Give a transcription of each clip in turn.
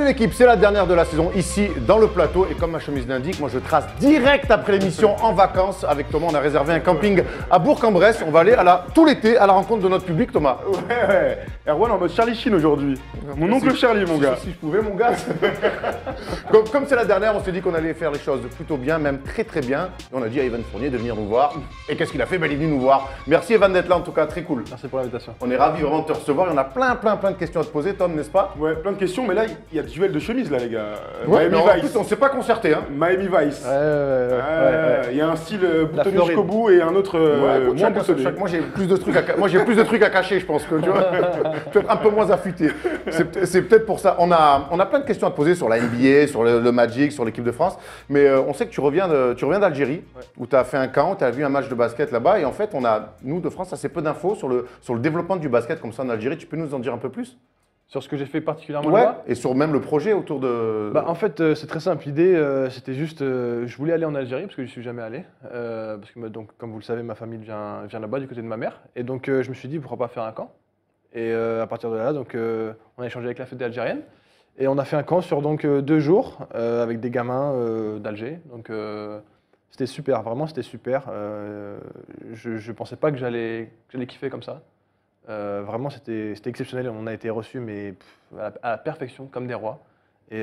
l'équipe, c'est la dernière de la saison ici dans le plateau et comme ma chemise l'indique, moi je trace direct après l'émission en vacances. Avec Thomas, on a réservé un camping à Bourg-en-Bresse. On va aller tout l'été à la rencontre de notre public, Thomas. Ouais, Erwan en mode Charlie Sheen aujourd'hui. Mon oncle Charlie, mon gars. Si je pouvais, mon gars. Comme c'est la dernière, on s'est dit qu'on allait faire les choses plutôt bien, même très très bien. Et on a dit à Evan Fournier de venir nous voir. Et qu'est-ce qu'il a fait? Il est venu nous voir. Merci Evan d'être là en tout cas, très cool. Merci pour l'invitation. On est ravis vraiment de te recevoir. Il y en a plein de questions à te poser, Tom, n'est-ce pas? Ouais, plein de questions, mais là, il y a du duel de chemise, là, les gars. Ouais, Miami en Vice. plus, on s'est pas concerté, hein. Miami Vice. Ouais. Il y a un style boutonné Floride. jusqu'au bout et un autre Écoute, moins boutonné. moi j'ai plus de trucs à cacher, je pense que tu vois. Peut-être un peu moins affûté. C'est peut-être pour ça. On a plein de questions à te poser sur la NBA, sur le Magic, sur l'équipe de France. Mais on sait que tu reviens d'Algérie, où tu as fait un camp, tu as vu un match de basket là-bas. Et en fait, nous de France, assez peu d'infos sur le développement du basket comme ça en Algérie. Tu peux nous en dire un peu plus? Sur ce que j'ai fait particulièrement Ouais, là-bas. et sur même le projet autour de... En fait, c'est très simple. L'idée, c'était juste, je voulais aller en Algérie parce que je ne suis jamais allé. Parce que, donc, comme vous le savez, ma famille vient là-bas du côté de ma mère. Et donc, je me suis dit, pourquoi pas faire un camp? Et à partir de là, donc, on a échangé avec la fédération algérienne. Et on a fait un camp sur 2 jours avec des gamins d'Alger. Donc, c'était super, vraiment, c'était super. Je ne pensais pas que j'allais kiffer comme ça. Vraiment, c'était exceptionnel. On a été reçus, mais à la perfection, comme des rois. Et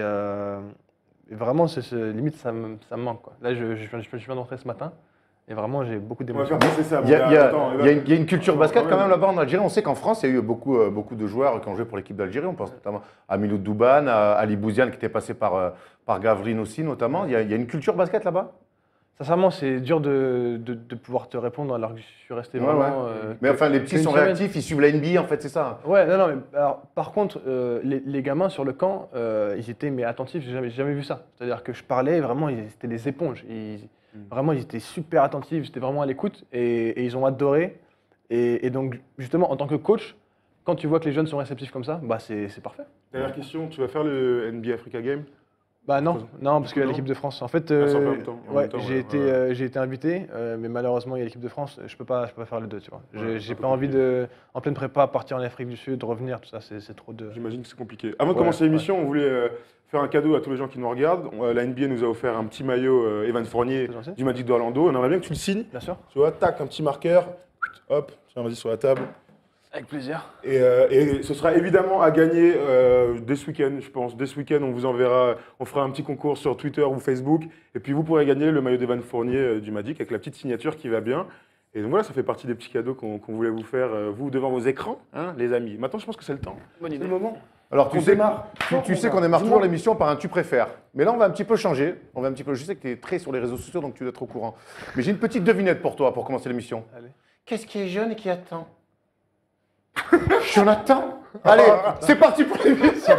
vraiment, limite, ça me manque, quoi. Là, je viens d'entrer ce matin. Et vraiment, j'ai beaucoup On va d'émotions. faire passer ça. Il y a une culture basket quand même là-bas en Algérie. On sait qu'en France, il y a eu beaucoup de joueurs qui ont joué pour l'équipe d'Algérie. On pense notamment à Milou Douban, à Ali Bouziane qui était passé par Gavrine aussi notamment. Il y a une culture basket là-bas? Sincèrement, c'est dur de pouvoir te répondre alors que je suis resté vraiment. Mais enfin, les petits sont réactifs, ils suivent la NBA en fait, c'est ça. Ouais, non, mais alors, par contre, les gamins sur le camp, ils étaient attentifs, j'ai jamais vu ça. C'est-à-dire que je parlais, vraiment, c'était des éponges. Vraiment, ils étaient super attentifs, j'étais vraiment à l'écoute et ils ont adoré. Et donc, justement, en tant que coach, quand tu vois que les jeunes sont réceptifs comme ça, c'est parfait. Dernière question, tu vas faire le NBA Africa Game? Non, parce qu'il y a l'équipe de France. En fait, j'ai été invité, mais malheureusement, il y a l'équipe de France. Je peux pas faire les deux, tu vois. J'ai pas envie de, en pleine prépa, partir en Afrique du Sud, revenir, tout ça, c'est trop de... J'imagine que c'est compliqué. Avant de commencer l'émission, on voulait faire un cadeau à tous les gens qui nous regardent. La NBA nous a offert un petit maillot Evan Fournier du Magic d'Orlando. On aimerait bien que tu le signes. Bien sûr. Tu vois, tac, un petit marqueur. Hop, tiens, vas-y sur la table. Avec plaisir. Et ce sera évidemment à gagner dès ce week-end, je pense. Dès ce week-end, on vous enverra, on fera un petit concours sur Twitter ou Facebook. Et puis vous pourrez gagner le maillot d'Evan Fournier du Magic avec la petite signature qui va bien. Et donc voilà, ça fait partie des petits cadeaux qu'on voulait vous faire, vous, devant vos écrans, hein, les amis. Maintenant, je pense que c'est le temps. Bonne idée. C'est le moment. Alors On démarre. Tu sais qu'on démarre toujours l'émission par un tu préfères. Mais là, on va un petit peu changer. Je sais que tu es très sur les réseaux sociaux, donc tu dois être au courant. Mais j'ai une petite devinette pour toi pour commencer l'émission. Allez. Qu'est-ce qui est jeune et qui attend? Jonathan. Allez, c'est parti pour l'émission.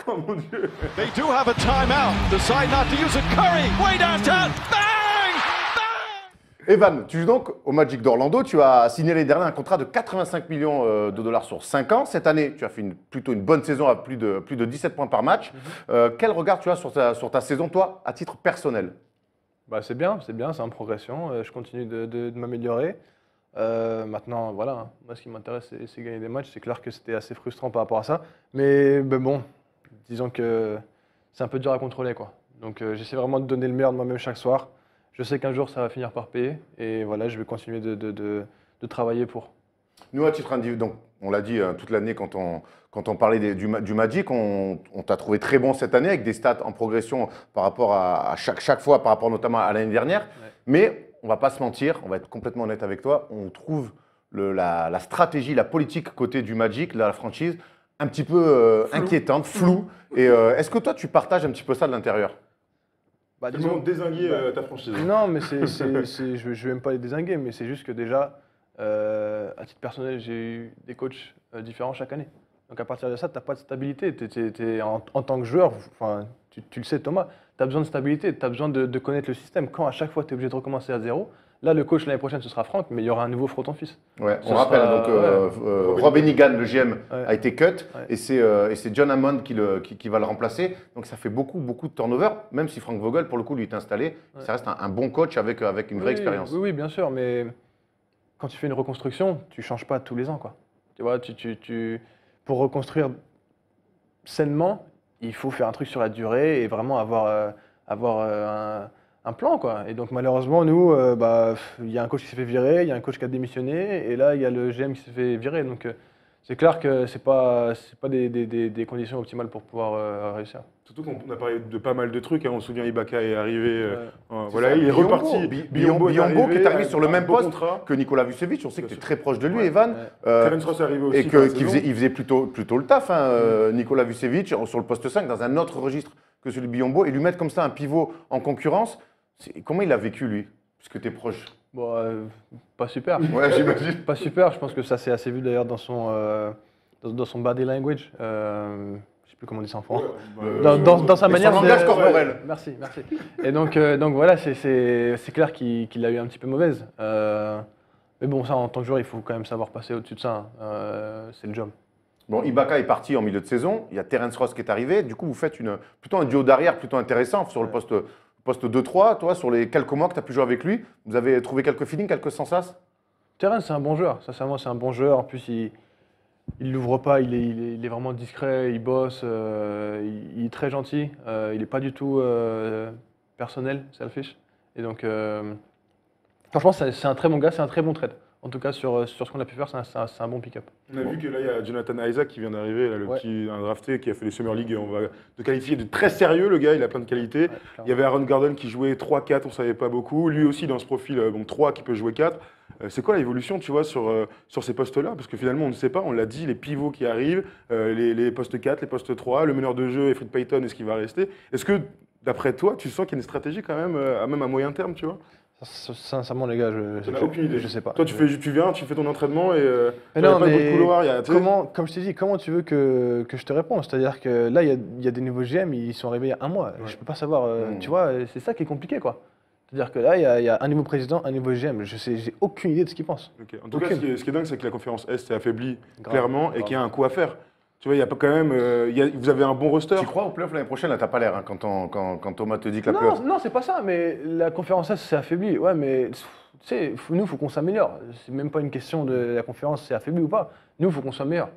Oh mon Dieu. They do have a timeout. Decide not to use it. Curry, way downtown. Bang! Bang! Evan, tu joues donc au Magic d'Orlando. Tu as signé l'année dernière un contrat de 85 millions de dollars sur 5 ans. Cette année, tu as fait plutôt une bonne saison à plus de 17 points par match. Quel regard tu as sur ta saison, toi, à titre personnel? C'est bien, c'est en progression. Je continue de m'améliorer. Maintenant, voilà, hein. Moi, ce qui m'intéresse, c'est gagner des matchs. C'est clair que c'était assez frustrant par rapport à ça. Mais bon, disons que c'est un peu dur à contrôler, quoi. Donc, j'essaie vraiment de donner le meilleur de moi-même chaque soir. Je sais qu'un jour, ça va finir par payer. Et voilà, je vais continuer de travailler pour. Nous, à titre individuel, donc, on l'a dit toute l'année quand on parlait du Magic, on t'a trouvé très bon cette année avec des stats en progression par rapport à chaque fois, par rapport notamment à l'année dernière. Ouais. Mais on ne va pas se mentir, on va être complètement honnête avec toi, on trouve la stratégie, la politique côté du Magic, la franchise, un petit peu inquiétante, floue. Et est-ce que toi, tu partages un petit peu ça de l'intérieur? Disons dézinguer ta franchise. Non, mais je ne vais même pas les dézinguer, mais c'est juste que déjà, à titre personnel, j'ai eu des coachs différents chaque année. Donc à partir de ça, tu n'as pas de stabilité. En tant que joueur, tu le sais Thomas, tu as besoin de stabilité, tu as besoin de connaître le système. Quand à chaque fois tu es obligé de recommencer à zéro, là le coach l'année prochaine ce sera Franck, mais il y aura un nouveau Froton-Fils. Ouais, on rappelle, Rob Hennigan, le GM, a été cut et c'est John Hammond qui va le remplacer. Donc ça fait beaucoup de turnover, même si Frank Vogel, pour le coup, lui est installé. Ça reste un bon coach avec une vraie expérience. Oui, bien sûr, mais quand tu fais une reconstruction, tu ne changes pas tous les ans, quoi. Tu vois, pour reconstruire sainement, il faut faire un truc sur la durée et vraiment avoir un plan, quoi. Et donc malheureusement, nous, il y a un coach qui s'est fait virer, il y a un coach qui a démissionné, et là, il y a le GM qui s'est fait virer. Donc c'est clair que c'est pas des conditions optimales pour pouvoir réussir. Surtout qu'on a parlé de pas mal de trucs. On se souvient, Ibaka est arrivé. Voilà, ça, il est Biombo. reparti. Biombo qui est arrivé avec sur le un même beau poste contrat. que Nicolas Vucevic. On sait que tu es Bien très proche de lui, Ouais. Evan. Terence Ross est arrivé aussi. Et qu'il faisait plutôt le taf, Nicolas Vucevic, sur le poste 5, dans un autre registre que celui de Biombo. Et lui mettre comme ça un pivot en concurrence, comment il a vécu, lui? Puisque tu es proche. Bon, pas super. Ouais, j'imagine. Pas super. Je pense que ça s'est assez vu d'ailleurs dans son body language. Je sais plus comment on dit ça en français. Dans sa manière son langage corporel. Merci. Et donc voilà, c'est clair qu'il l'a eu un petit peu mauvaise. Mais bon, ça, en tant que joueur, il faut quand même savoir passer au-dessus de ça. C'est le job. Bon, Ibaka est parti en milieu de saison. Il y a Terence Ross qui est arrivé. Du coup, vous faites plutôt un duo d'arrière plutôt intéressant sur le poste 2-3. Toi, sur les quelques mois que tu as pu jouer avec lui, vous avez trouvé quelques feelings, quelques sensations? Terence, c'est un bon joueur. Sincèrement, c'est un bon joueur. En plus, il l'ouvre pas. Il est vraiment discret. Il bosse. Il est très gentil. Il n'est pas du tout personnel, selfish. Et donc, franchement, c'est un très bon gars. C'est un très bon trade. En tout cas, sur ce qu'on a pu faire, c'est un bon pick-up. On a vu que là, il y a Jonathan Isaac qui vient d'arriver, un drafté qui a fait les Summer League. On va de qualifier de très sérieux, le gars, il a plein de qualités. Il y avait Aaron Gordon qui jouait 3-4, on ne savait pas beaucoup. Lui aussi, dans ce profil, 3 qui peut jouer 4. C'est quoi l'évolution, tu vois, sur ces postes-là? Parce que finalement, on ne sait pas, on l'a dit, les pivots qui arrivent, les postes 4, les postes 3, le meneur de jeu, Elfrid Payton, est-ce qu'il va rester? Est-ce que, d'après toi, tu sens qu'il y a une stratégie quand même, même à moyen terme, tu vois? Sincèrement, les gars, Tu n'as aucune idée. Je sais pas. Toi, tu viens, tu fais ton entraînement et Mais tu non, pas de mais couloir. comme je t'ai dit, comment tu veux que je te réponde? C'est-à-dire que là, il y a des nouveaux GM, ils sont arrivés il y a un mois. Je peux pas savoir. Tu vois, c'est ça qui est compliqué, quoi. C'est-à-dire que là, il y a un nouveau président, un nouveau GM. J'ai aucune idée de ce qu'ils pensent. Okay. En tout cas, ce qui est dingue, c'est que la conférence Est s'est affaiblie clairement et grave. qu'il y a un coup à faire. Tu vois, il y a pas quand même. Vous avez un bon roster. Tu crois au playoff l'année prochaine? Là, t'as pas l'air, hein, quand Thomas te dit que la playoff. Non, c'est pas ça, mais la conférence S s'est affaiblie. Ouais, mais tu sais, nous, il faut qu'on s'améliore. C'est même pas une question de la conférence s'est affaiblie ou pas. Nous, il faut qu'on soit meilleur.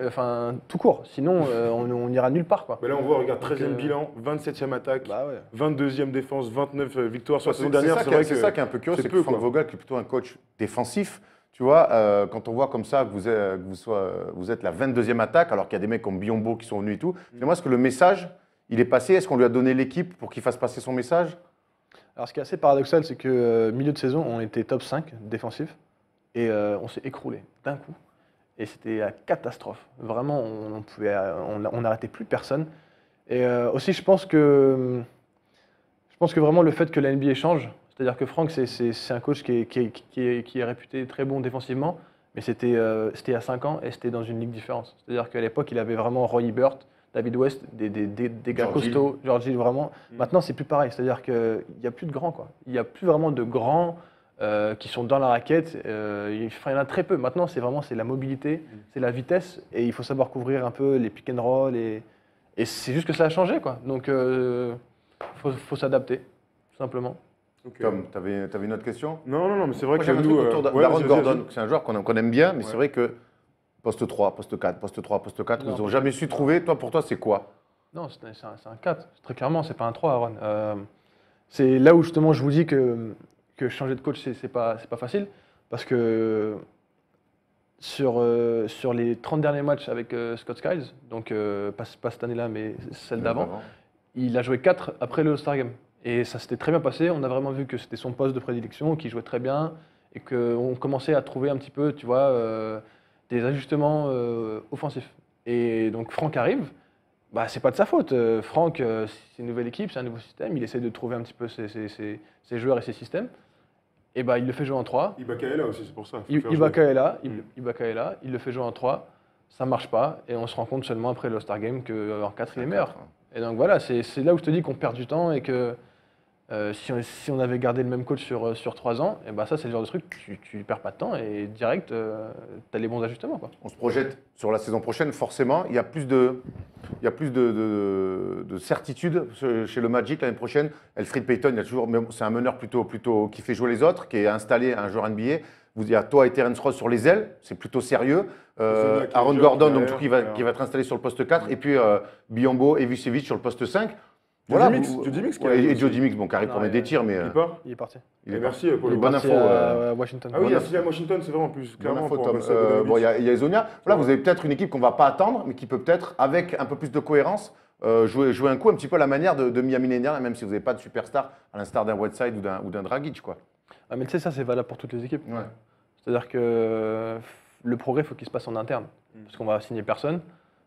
Enfin, tout court. Sinon, on ira nulle part, quoi. Mais là, on voit, regarde, 13e bilan, 27e attaque, Bah ouais. 22e défense, 29 victoires sur la saison C'est dernière. c'est ça qui est un peu curieux, c'est que peu, Frank quoi. Vogel, qui est plutôt un coach défensif, tu vois, quand on voit comme ça que vous êtes la 22e attaque, alors qu'il y a des mecs comme Biombo qui sont venus et tout, moi, est-ce que le message, il est passé? Est-ce qu'on lui a donné l'équipe pour qu'il fasse passer son message? Alors, ce qui est assez paradoxal, c'est que milieu de saison, on était top 5 défensif et on s'est écroulé d'un coup. Et c'était la catastrophe. Vraiment, on n'arrêtait plus personne. Et aussi, je pense que vraiment le fait que la NBA change, c'est-à-dire que Frank, c'est un coach qui est réputé très bon défensivement, mais c'était il y a 5 ans et c'était dans une ligue différente. C'est-à-dire qu'à l'époque, il avait vraiment Roy Hibbert, David West, des gars George costauds, George Hill, vraiment. Maintenant, c'est plus pareil. C'est-à-dire qu'il n'y a plus de grands, quoi. Il n'y a plus vraiment de grands qui sont dans la raquette. Il y en a très peu. Maintenant, c'est la mobilité, c'est la vitesse, et il faut savoir couvrir un peu les pick and roll. Et c'est juste que ça a changé, quoi. Donc, faut s'adapter, tout simplement. Ok. Tom, tu avais une autre question? Non, mais c'est vrai Moi, que j'avais un nous. truc autour ouais, d'Aaron vas-y, Gordon, vas-y. c'est un joueur qu'on aime bien, mais Ouais. c'est vrai que poste 3, poste 4, poste 3, poste 4, Non. ils n'ont jamais su trouver. Toi, pour toi, c'est quoi? Non, c'est un 4. Très clairement, c'est pas un 3, Aaron. C'est là où justement je vous dis que changer de coach, c'est pas facile. Parce que sur les 30 derniers matchs avec Scott Skiles, donc pas cette année-là, mais celle d'avant, il a joué 4 après le All-Star Game. Et ça s'était très bien passé. On a vraiment vu que c'était son poste de prédilection, qu'il jouait très bien. Et qu'on commençait à trouver un petit peu, tu vois, des ajustements offensifs. Et donc Franck arrive. Bah, c'est pas de sa faute. Franck, c'est une nouvelle équipe, c'est un nouveau système. Il essaie de trouver un petit peu ses joueurs et ses systèmes. Et bah, il le fait jouer en 3. Ibaka est là aussi, c'est pour ça. Ibaka est là, il le fait jouer en 3. Ça marche pas. Et on se rend compte seulement après le All-Star Game qu'en 4, il est meilleur. Et donc voilà, c'est là où je te dis qu'on perd du temps et que si on avait gardé le même coach sur 3 ans, et bah ça, c'est le genre de truc, tu perds pas de temps et direct, tu as les bons ajustements, quoi. On se projette sur la saison prochaine, forcément. Il y a plus de certitude chez le Magic l'année prochaine. Elfrid Payton, c'est un meneur plutôt qui fait jouer les autres, qui est installé, un joueur NBA. Il y a toi et Terence Ross sur les ailes, c'est plutôt sérieux. Vucevic qui est Aaron jeune Gordon, derrière, donc, qui va être installé sur le poste 4. Et puis Biombo et Vucevic sur le poste 5. Jody Mix qui Ouais, arrive et aussi. Jody Mix, bon, qui arrive pour Non, mettre des tirs, mais Il part. Il est parti. il est Merci pour il est le bonne Parti info. à Washington. Ah oui, il y a Steve Washington, c'est vrai en plus. Bonne Clairement, info, pour Tom. remplacer Bogdanovic. Bon, il y a Ezonia. Voilà, Ouais. vous avez peut-être une équipe qu'on ne va pas attendre, mais qui peut peut-être, avec un peu plus de cohérence, jouer un coup un petit peu à la manière de Miami l'année dernière, même si vous n'avez pas de superstar, à l'instar d'un Whiteside ou d'un Dragic, quoi. Ah, mais tu sais, ça, c'est valable pour toutes les équipes. Ouais. C'est-à-dire que le progrès, il faut qu'il se passe en interne. Parce qu'on va signer personne.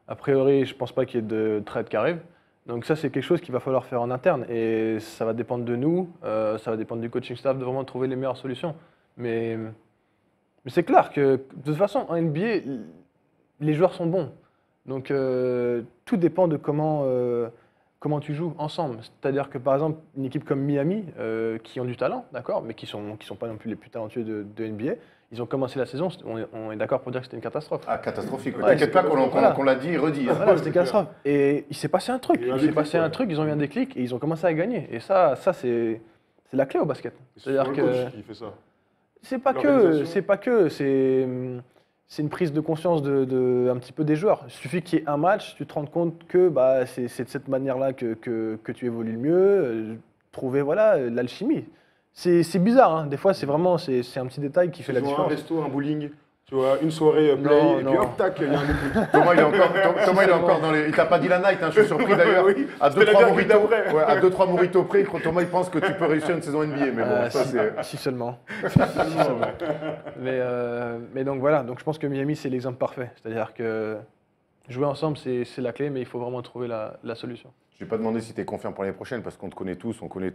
A priori, je ne pense pas qu'il y ait de trade qui arrive. Donc ça, c'est quelque chose qu'il va falloir faire en interne. Et ça va dépendre de nous, ça va dépendre du coaching staff de vraiment trouver les meilleures solutions. Mais c'est clair que, de toute façon, en NBA, les joueurs sont bons. Donc tout dépend de comment tu joues ensemble. C'est-à-dire que, par exemple, une équipe comme Miami, qui ont du talent, d'accord, mais qui sont pas non plus les plus talentueux de NBA, ils ont commencé la saison, on est d'accord pour dire que c'était une catastrophe. Ah, catastrophique. Ouais, T'inquiète pas voilà. qu'on l'a dit et redit. hein. Voilà, c'était une catastrophe. Et il s'est passé un truc. Il y a eu un Il s'est déclic, passé un ouais. truc, ils ont eu un déclic et ils ont commencé à gagner. Et ça c'est la clé au basket. C'est C'est-à-dire le que coach qui fait ça. c'est pas que, c'est une prise de conscience un petit peu des joueurs. Il suffit qu'il y ait un match, tu te rends compte que bah, c'est de cette manière-là que tu évolues le mieux, trouver voilà, l'alchimie. C'est bizarre, hein. Des fois c'est un petit détail qui fait la Ils ont un différence. resto, un bowling, tu vois, une soirée play, Non, et puis non. hop, tac, il y a un déclic. Thomas, il est encore dans les. Il t'a pas dit la night, hein, je suis surpris d'ailleurs. Oui, À c'était la 2-3 bière moritos, d'après. ouais, à 2-3 moritos près, Thomas, il pense que tu peux réussir une saison NBA. Mais bon, ça, c'est. Si seulement. Si seulement. Mais donc voilà, donc je pense que Miami c'est l'exemple parfait. C'est-à-dire que jouer ensemble c'est la clé, mais il faut vraiment trouver la solution. Je vais pas demander si tu es confiant pour l'année prochaine, parce qu'on te connaît tous, on connaît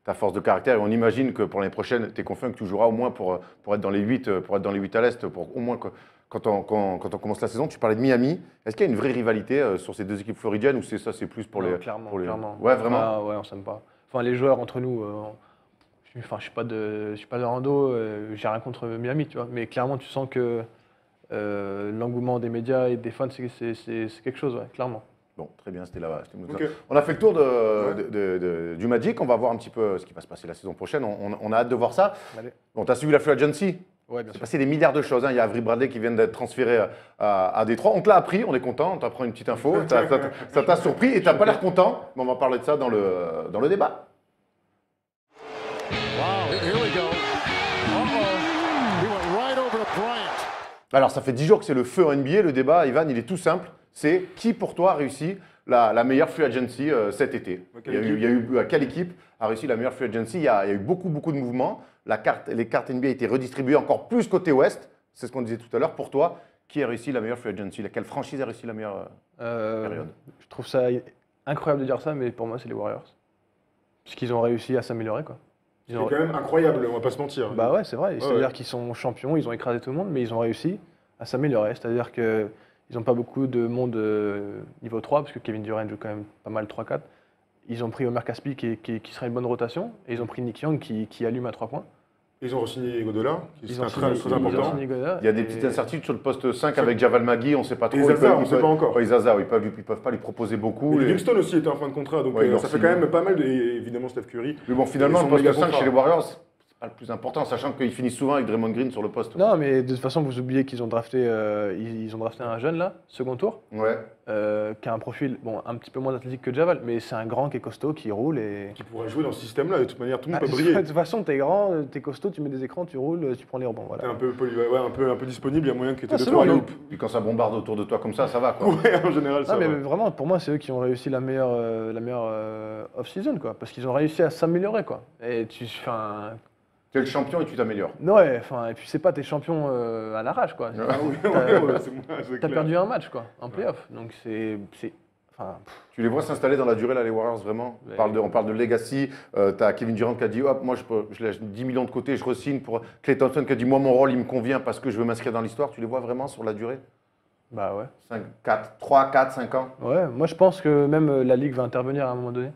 ta force de caractère, et on imagine que pour l'année prochaine, tu es confiant que tu joueras au moins pour être dans les 8, à l'Est, pour au moins quand on commence la saison. Tu parlais de Miami. Est-ce qu'il y a une vraie rivalité sur ces deux équipes floridiennes, ou c'est plus pour Non, les. clairement, pour les- clairement. Ouais, vraiment. Ah, ouais, on s'aime pas. Enfin les joueurs entre nous, je suis pas de rando, j'ai rien contre Miami, tu vois. Mais clairement tu sens que l'engouement des médias et des fans c'est quelque chose, ouais, clairement. Bon, très bien, c'était Ok. On a fait le tour du Magic. On va voir un petit peu ce qui va se passer la saison prochaine. On a hâte de voir ça. Allez. Bon, tu as suivi la Free Agency. Ouais, bien C'est sûr. passé des milliards de choses. Hein. Il y a Avery Bradley qui vient d'être transféré à Détroit. On te l'a appris, on est content. On t'apprend une petite info. Ça t'a surpris et tu n'as pas l'air content. Mais on va parler de ça dans le débat. Wow, here we go. Uh-oh. He went right over to Bryant. Alors, ça fait 10 jours que c'est le feu en NBA. Le débat, Ivan, il est tout simple. C'est qui pour toi a réussi la meilleure Free Agency cet été? Quelle équipe a réussi la meilleure Free Agency? Il y a eu beaucoup de mouvements. Les cartes NBA ont été redistribuées encore plus côté Ouest. C'est ce qu'on disait tout à l'heure. Pour toi, qui a réussi la meilleure Free Agency? Quelle franchise a réussi la meilleure période? Je trouve ça incroyable de dire ça, mais pour moi c'est les Warriors. Parce qu'ils ont réussi à s'améliorer, quoi. C'est quand même incroyable, on va pas se mentir. Bah ouais, c'est vrai. Ouais, C'est-à-dire ouais. qu'ils sont champions, ils ont écrasé tout le monde, mais ils ont réussi à s'améliorer. C'est-à-dire qu'ils n'ont pas beaucoup de monde niveau 3, parce que Kevin Durant joue quand même pas mal 3-4. Ils ont pris Omer Caspi qui serait une bonne rotation, et ils ont pris Nick Young qui allume à 3 points. Ils ont re-signé Godolin, qui Ils serait ont très signé important. Godin, Il y a des et- petites incertitudes sur le poste 5 avec Javal Magui, on ne sait pas trop. Et Zaza, on ne sait pas encore. Ouais, Zaza, ils ne peuvent pas lui proposer beaucoup. Et Livingston aussi était en fin de contrat, donc Ouais, ils l'ont ça fait signé. quand même pas mal, et évidemment Steph Curry. Mais bon, finalement, Ils le sont poste méga 5 contrats. chez les Warriors, c'est pas le plus important, sachant qu'ils finissent souvent avec Draymond Green sur le poste. Non, mais de toute façon, vous oubliez qu'ils ont drafté, ils ont drafté un jeune là, second tour, Ouais. qui a un profil un petit peu moins athlétique que Javal, mais c'est un grand qui est costaud, qui roule et. Qui pourrait jouer dans ce système-là, de toute manière, tout le monde Ah, peut de briller. toute façon, t'es grand, t'es costaud, tu mets des écrans, tu roules, tu prends les rebonds. Voilà. T'es un peu disponible, il y a moyen que tu aies Ah, deux, c'est trois bon, loops. Puis quand ça bombarde autour de toi comme ça va quoi. Ouais, en général, ça Non, mais va. vraiment, pour moi, c'est eux qui ont réussi la meilleure off-season, quoi. Parce qu'ils ont réussi à s'améliorer, quoi. Et Tu es le champion et tu t'améliores. ouais, enfin, et puis c'est pas tes champions à l'arrache, quoi. Ah oui, ouais, c'est T'as clair. perdu un match, quoi, en playoff. Donc enfin, Tu les vois s'installer dans la durée là, les Warriors, vraiment. Ouais. On parle de legacy. Tu as Kevin Durant qui a dit hop, moi je lâche 10 millions de côté, je re-signe pour Klay Thompson qui a dit moi mon rôle il me convient parce que je veux m'inscrire dans l'histoire. Tu les vois vraiment sur la durée? bah ouais. 3, 4, 5 ans? Ouais, moi je pense que même la Ligue va intervenir à un moment donné.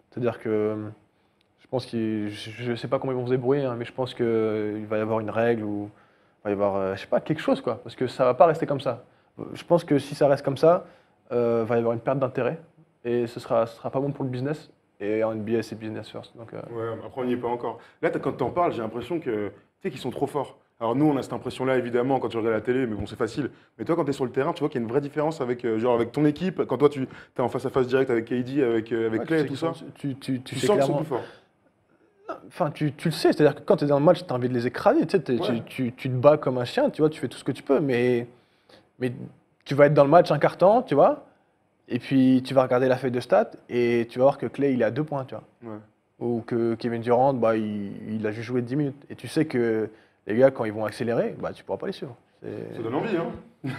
C'est-à-dire que je pense je sais pas comment ils vont se débrouiller, hein, mais je pense qu'il va y avoir une règle ou il va y avoir, je sais pas, quelque chose, quoi. Parce que ça va pas rester comme ça. Je pense que si ça reste comme ça, va y avoir une perte d'intérêt et ce sera pas bon pour le business. Et en NBA, c'est business first. Donc, Ouais, après on n'y est pas encore. Là, quand t'en parles, j'ai l'impression que tu sais qu'ils sont trop forts. Alors nous, on a cette impression-là, évidemment, quand tu regardes la télé, mais bon, c'est facile. Mais toi, quand tu es sur le terrain, tu vois qu'il y a une vraie différence avec, genre, avec ton équipe. Quand toi, tu es en face-à-face direct avec KD, avec Clay et tout ça. Tu Tu sais sens qu'ils sont clairement. plus forts. Enfin, tu le sais, c'est-à-dire que quand tu es dans le match, tu as envie de les écraser, tu sais, Ouais. tu te bats comme un chien, tu vois, tu fais tout ce que tu peux, mais tu vas être dans le match un quart temps, tu vois, et puis tu vas regarder la feuille de stats et tu vas voir que Clay, il est à 2 points, tu vois. Ouais. Ou que Kevin Durant, bah, il a juste joué 10 minutes. Et tu sais que les gars, quand ils vont accélérer, bah, tu pourras pas les suivre. Ça donne envie, hein.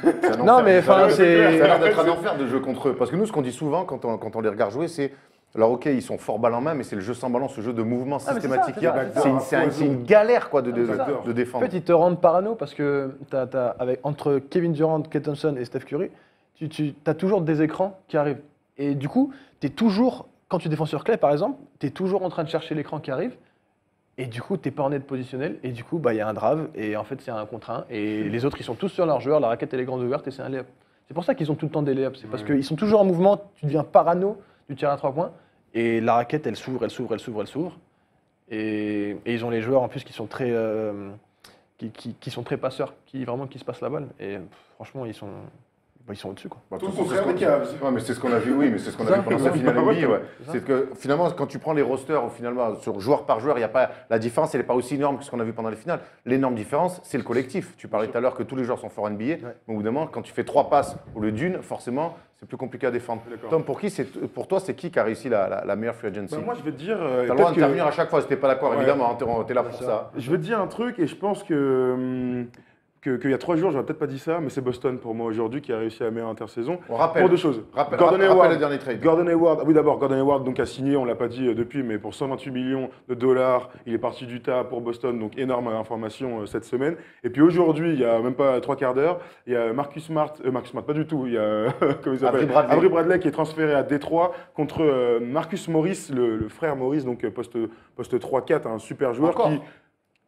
C'est un Non, enfer. mais enfin, Ça a l'air c'est. d'être un enfer de jeu contre eux. Parce que nous, ce qu'on dit souvent quand on les regarde jouer, c'est. Alors, ok, ils sont forts balle en main, mais c'est le jeu sans ballon, ce jeu de mouvement Ah, mais c'est systématique ça, qu'il y a. c'est ça. C'est une galère quoi, c'est ça. de En défendre. fait, ils te rendent parano parce que entre Kevin Durant, Klay Thompson et Steph Curry, tu as toujours des écrans qui arrivent. Et du coup, tu es toujours, quand tu défends sur Clay par exemple, tu es toujours en train de chercher l'écran qui arrive. Et du coup, tu n'es pas en net positionnel. Et du coup, bah, il y a un drive. Et en fait, c'est un contre un. Et les autres, ils sont tous sur leur joueur. La raquette, elle est grande ouverte et c'est un layup. C'est pour ça qu'ils ont tout le temps des layups. C'est parce Ouais. qu'ils sont toujours en mouvement. Tu deviens parano du tir à 3 points. Et la raquette, elle s'ouvre, elle s'ouvre, elle s'ouvre, elle s'ouvre. Et ils ont les joueurs en plus qui sont très, qui sont très passeurs, qui se passent la balle. Et franchement, ils sont au-dessus, quoi. Bah, Tout le de toute façon, contraire c'est des Cavs. Ouais, mais c'est ce qu'on a vu, oui, mais c'est ce qu'on a vu pendant cette finale NBA. Ouais. C'est que finalement, quand tu prends les rosters, finalement, sur joueur par joueur, il y a pas la différence, elle n'est pas aussi énorme que ce qu'on a vu pendant les finales. L'énorme différence, c'est le collectif. Tu parlais tout à l'heure que tous les joueurs sont forts NBA. Mais au bout d'un moment, quand tu fais 3 passes au lieu d'une, forcément, c'est plus compliqué à défendre. D'accord. Tom, pour toi, c'est qui a réussi la meilleure free agency? Bah, moi, je vais te dire. T'as le droit peut-être que- d'intervenir à chaque fois, si t'es pas d'accord, Ouais. évidemment, t'es là pour ça. Je vais te dire un truc et je pense qu'il y a 3 jours, j'aurais peut-être pas dit ça, mais c'est Boston pour moi aujourd'hui qui a réussi à la meilleure intersaison. On rappelle. Pour 2 choses. Rappelle le dernier trade. Gordon Hayward, oui d'abord, Gordon Hayward donc, a signé, on ne l'a pas dit depuis, mais pour 128 millions de dollars, il est parti d'Utah pour Boston, donc énorme information cette semaine. Et puis aujourd'hui, il y a même pas 3 quarts d'heure, il y a Marcus Smart, pas du tout, il y a comment il s'appelle Avery Bradley qui est transféré à Détroit contre Marcus Morris, le frère Morris, donc poste 3-4, un super joueur Encore. qui...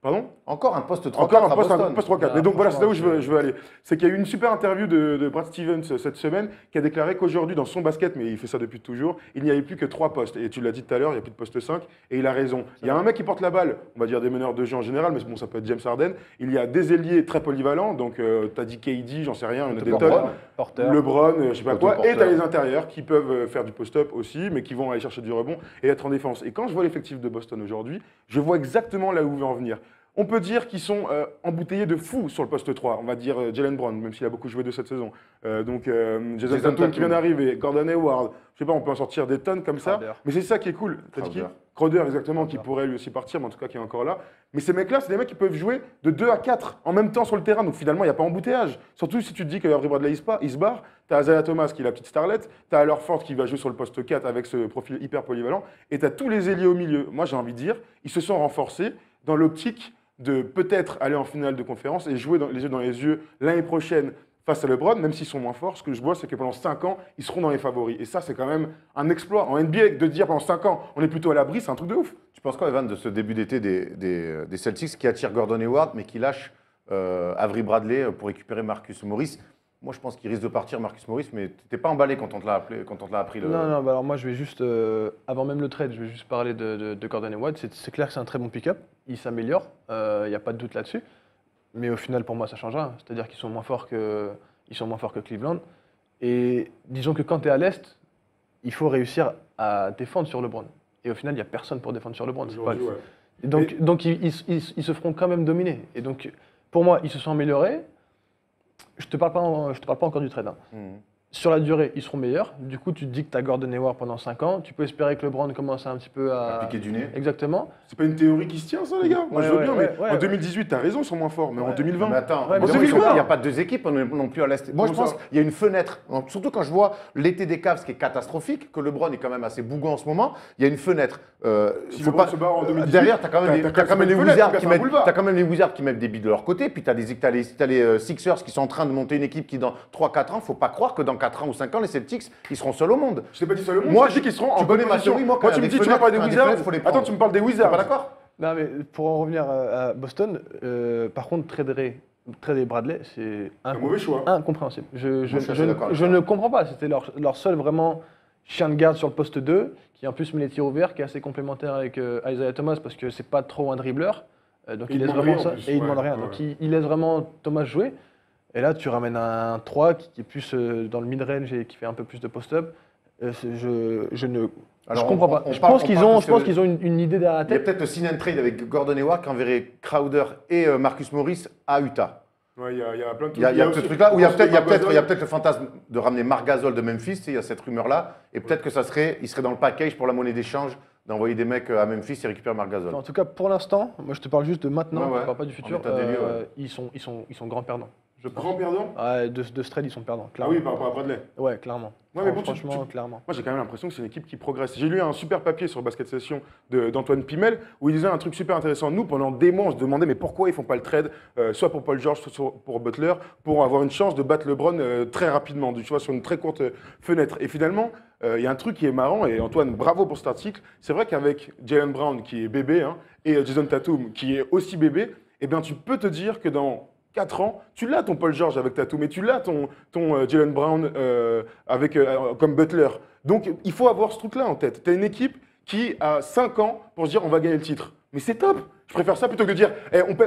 Pardon Encore un poste 3-4 encore à un poste Boston. 3-4. Ah, Mais donc voilà, c'est là où franchement, je veux aller. C'est qu'il y a eu une super interview de Brad Stevens cette semaine qui a déclaré qu'aujourd'hui, dans son basket, mais il fait ça depuis toujours, il n'y avait plus que 3 postes. Et tu l'as dit tout à l'heure, il n'y a plus de poste 5. Et il a raison. Il y a un mec qui porte la balle, on va dire des meneurs de jeu en général, mais bon, ça peut être James Harden. Il y a des ailiers très polyvalents. Donc, tu as dit KD, j'en sais rien, il y en a des LeBron. tonnes. Porter. LeBron, je sais pas Otto quoi. Porter. Et tu as les intérieurs qui peuvent faire du post-up aussi, mais qui vont aller chercher du rebond et être en défense. Et quand je vois l'effectif de Boston aujourd'hui, je vois exactement là où il veut en venir. On peut dire qu'ils sont embouteillés de fou sur le poste 3. On va dire Jalen Brown, même s'il a beaucoup joué de cette saison. Jason Tatum qui vient d'arriver, Gordon Hayward. Je sais pas, on peut en sortir des tonnes comme ça. Crowder. Mais c'est ça qui est cool. T'as dit qui Crowder. Crowder, exactement, qui pourrait lui aussi partir, mais en tout cas qui est encore là. Mais ces mecs-là, c'est des mecs qui peuvent jouer de 2 à 4 en même temps sur le terrain. Donc finalement, il n'y a pas embouteillage. Surtout si tu te dis que Avery Bradley il se barre. Tu as Isaiah Thomas qui est la petite starlette. Tu as Al Horford qui va jouer sur le poste 4 avec ce profil hyper polyvalent. Et tu as tous les ailiers au milieu. Moi, j'ai envie de dire, ils se sont renforcés dans l'optique de peut-être aller en finale de conférence et jouer les yeux dans les yeux l'année prochaine face à LeBron, même s'ils sont moins forts. Ce que je vois, c'est que pendant 5 ans, ils seront dans les favoris. Et ça, c'est quand même un exploit. En NBA, de dire pendant 5 ans, on est plutôt à l'abri, c'est un truc de ouf. Tu penses quoi, Evan, de ce début d'été des Celtics qui attire Gordon Hayward, mais qui lâche Avery Bradley pour récupérer Marcus Morris? Moi, je pense qu'il risque de partir, Marcus Morris, mais tu n'étais pas emballé quand on te l'a appris. Non, bah alors moi je vais juste, avant même le trade, je vais juste parler de Gordon Hayward. C'est clair que c'est un très bon pick-up, il s'améliore, il n'y a pas de doute là-dessus. Mais au final, pour moi, ça change rien. C'est-à-dire qu'ils sont moins forts que Cleveland. Et disons que quand tu es à l'Est, il faut réussir à défendre sur LeBron. Et au final, il n'y a personne pour défendre sur LeBron. C'est pas- Aujourd'hui, ouais. Et donc ils se feront quand même dominer. Et donc, pour moi, ils se sont améliorés. Je te parle pas encore du trade, hein. Sur la durée, ils seront meilleurs. Du coup, tu te dis que tu as Gordon Hayward pendant 5 ans. Tu peux espérer que LeBron commence un petit peu à... Piqué du nez. Exactement. C'est pas une théorie qui se tient, ça, les gars. Moi, Ouais, je veux ouais, bien, ouais, mais ouais, en 2018, t'as raison, ils sont moins forts. Mais en Ouais. 2020, Mais attends, Ouais, mais évidemment, c'est il n'y a pas 2 équipes non plus à l'Est. Moi, je Comment pense ça qu'il y a une fenêtre, surtout quand je vois l'été des Cavs qui est catastrophique, que LeBron est quand même assez bougon en ce moment. Il y a une fenêtre. Si faut LeBron se barre en 2018, derrière, tu as quand même, t'as t'as quand même une les fenêtre, Wizards t'as qui un mettent, boulevard. t'as quand même les Wizards qui mettent des billes de leur côté. Puis tu as les Sixers qui sont en train de monter une équipe qui, dans 3-4 ans, il ne faut pas croire que dans 4 ans ou 5 ans, les Celtics, ils seront seuls au monde. je t'ai pas dit ça le monde. Moi, je dis qu'ils seront tu en bonne connais ma position. théorie, moi, quand tu il y me a dis, des tu vas parler des fenêtres, Wizards. fenêtres, faut les Attends, prendre. tu me parles des T'es Wizards. pas d'accord? Non, mais pour en revenir à Boston, par contre, trader Bradley, c'est Un mauvais choix. incompréhensible. Je suis assez d'accord avec ne ça. le comprends pas. C'était leur seul vraiment chien de garde sur le poste 2, qui en plus met les tirs ouverts, qui est assez complémentaire avec Isaiah Thomas, parce que c'est pas trop un dribbleur. Donc Et il il laisse demande vraiment rien, en ça plus. et il demande Ouais, rien. ouais. Donc il laisse vraiment Thomas jouer. Et là, tu ramènes un 3 qui est plus dans le mid-range et qui fait un peu plus de post-up. Je comprends pas. Je pense qu'ils ont une idée derrière la Il y a tête. peut-être le sign and trade avec Gordon Hayward qui enverrait Crowder et Marcus Morris à Utah. Ouais, il y a plein de Il y a ce aussi- truc-là où il y a Gasol. peut-être le fantasme de ramener Marc Gasol de Memphis, tu sais, il y a cette rumeur-là, et peut-être que il serait dans le package pour la monnaie d'échange d'envoyer des mecs à Memphis et récupérer Marc Gasol. En tout cas, pour l'instant, moi je te parle juste de maintenant, Ouais, ouais. je ne parle pas du futur. En état des lieux, ouais. Ils sont grands perdants. Je pense. Grand perdant. Ouais, de ce trade, ils sont perdants. Ah Clairement. oui, par rapport à Bradley. Ouais, clairement. Ouais, mais bon, Franchement, clairement. Moi, j'ai quand même l'impression que c'est une équipe qui progresse. J'ai lu un super papier sur Basket Session d'Antoine Pimel où il disait un truc super intéressant. Nous, pendant des mois, on se demandait mais pourquoi ils font pas le trade, soit pour Paul George, soit pour Butler, pour avoir une chance de battre LeBron très rapidement, tu vois, sur une très courte fenêtre. Et finalement, il y a un truc qui est marrant, et Antoine, bravo pour cet article. C'est vrai qu'avec Jaylen Brown, qui est bébé, hein, et Jason Tatum, qui est aussi bébé, eh bien, tu peux te dire que dans 4 ans, tu l'as ton Paul George avec Tatum, mais tu l'as ton Jaylen Brown comme Butler. Donc, il faut avoir ce truc-là en tête. Tu as une équipe qui a 5 ans pour se dire on va gagner le titre. Mais c'est top. Je préfère ça plutôt que de dire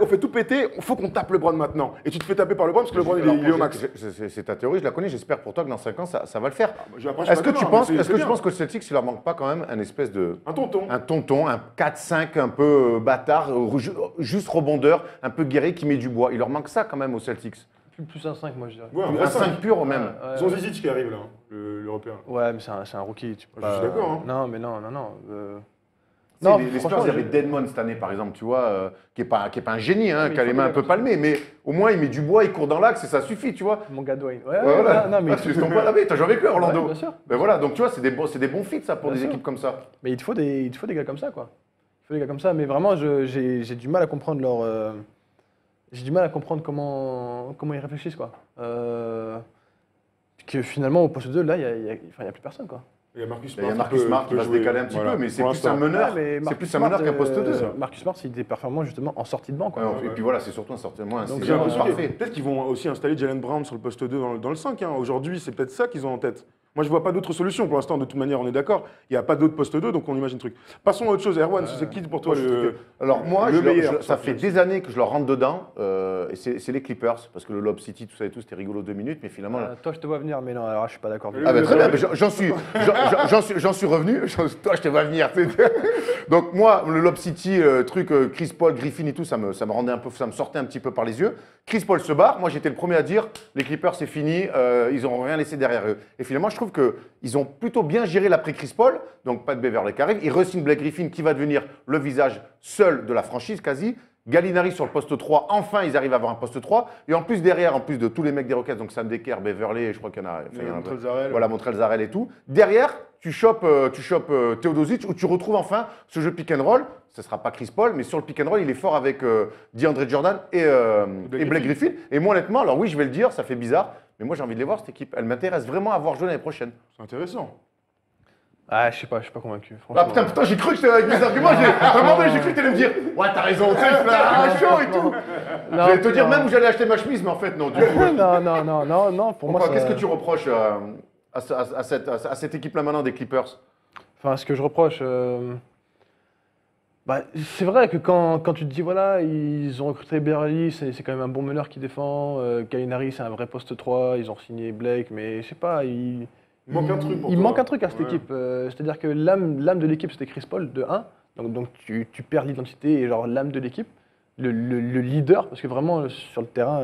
on fait tout péter, il faut qu'on tape LeBron maintenant. Et tu te fais taper par LeBron parce que LeBron il est au max. C'est ta théorie, je la connais, j'espère pour toi que dans 5 ans, ça va le faire. Après, je suis Est-ce pas que tu d'accord, penses mais c'est bien. que le Celtics, il leur manque pas quand même un espèce de... Un tonton. Un tonton, un 4-5 un peu bâtard, juste rebondeur, un peu guerrier qui met du bois. Il leur manque ça quand même aux Celtics. Plus un 5, moi je dirais. Ouais, un Un vrai 5 pur même. Ouais, Ils ont Zizic qui arrive là, hein, l'Européen. Ouais, mais c'est un rookie. Tu peux Je suis pas- d'accord, hein. Non, mais non. Tu sais, Non, les Spurs, franchement, il y avait Deadmon cette année, par exemple, tu vois, qui n'est pas un génie, hein, mais qui a il les faut mains un des peu gars palmées, mais au moins il met du bois, il court dans l'axe et ça suffit, tu vois. Mon gars Dwayne. Ouais, Ouais, voilà. non, mais Tu ne tombes pas lavé, t'as joué avec eux, Orlando. Ouais, bien sûr. Ben voilà, donc tu vois, c'est des bons fits, ça, pour Bien des sûr. équipes comme ça. Mais il te faut des gars comme ça, quoi. Il te faut des gars comme ça. Mais vraiment, j'ai du mal à comprendre leur. J'ai du mal à comprendre comment ils réfléchissent, quoi. Que finalement, au poste 2, là, il n'y a plus personne, quoi. Il y a Marcus Il y a Smart. Marcus Smart qui peut va se jouer. décaler un petit Voilà. peu, mais c'est Pour plus un l'instant. meneur. Ouais, mais C'est Marcus plus un meneur Smart, qu'un poste 2. Marcus Smart, il était performant justement en sortie de banc, quoi. Et puis voilà, c'est surtout un sortiment, un Donc, J'ai sixième l'impression que parfait. peut-être qu'ils vont aussi installer Jaylen Brown sur le poste 2 dans le 5. Hein. Aujourd'hui, c'est peut-être ça qu'ils ont en tête. Moi, je vois pas d'autre solution pour l'instant. De toute manière, on est d'accord. Il n'y a pas d'autre poste 2, donc on imagine le truc. Passons à autre chose. Erwan, c'est qui pour toi le. Alors moi, le meilleur, ça fait des années que je leur rentre dedans, et c'est les Clippers, parce que le Lob City, tout ça et tout, c'était rigolo 2 minutes, mais finalement... Toi, je te vois venir, mais non, alors je suis pas d'accord. Ah ben très bien, mais j'en suis revenu. Toi, je te vois venir. Donc moi, le Lob City, Chris Paul, Griffin et tout, ça me rendait un peu, ça me sortait un petit peu par les yeux. Chris Paul se barre. Moi, j'étais le premier à dire, les Clippers, c'est fini. Ils n'auront rien laissé derrière eux. Et finalement, je trouve qu'ils ont plutôt bien géré l'après Chris Paul. Donc pas de Beverley qui arrive. Ils re-signent Blake Griffin, qui va devenir le visage seul de la franchise quasi. Gallinari sur le poste 3, enfin ils arrivent à avoir un poste 3. Et en plus derrière, en plus de tous les mecs des Rockets, donc Sam Dekker, Beverley, je crois qu'il y en a. Enfin, il y en a Montrezl-Harrell. voilà, Montrezl-Harrell et tout. Derrière, tu chopes Teodosic, où tu retrouves enfin ce jeu pick and roll. Ce ne sera pas Chris Paul, mais sur le pick and roll, il est fort avec DeAndre Jordan et Blake Griffin. Et moi honnêtement, alors oui, je vais le dire, ça fait bizarre, mais moi j'ai envie de les voir cette équipe. Elle m'intéresse vraiment à voir jouer l'année prochaine. C'est intéressant. Ah, je sais pas convaincu. Ah Franchement. putain, j'ai cru que j'étais avec mes arguments, à un moment donné, j'ai cru que tu allais me dire ouais, t'as raison, tu sais, je fais chaud et tout. J'allais te dire même où j'allais acheter ma chemise, mais en fait, non, du coup. non, pour moi, Qu'est-ce ça- que tu reproches à cette équipe-là maintenant des Clippers? Enfin, ce que je reproche, c'est vrai que quand tu te dis, voilà, ils ont recruté Beverly, c'est quand même un bon meneur qui défend. Gallinari, c'est un vrai poste 3. Ils ont signé Blake, mais je sais pas, il manque un truc pour il toi. manque un truc à cette Ouais. équipe. C'est-à-dire que l'âme de l'équipe, c'était Chris Paul, de 1. Donc tu perds l'identité et genre l'âme de l'équipe. Le leader, parce que vraiment, sur le terrain,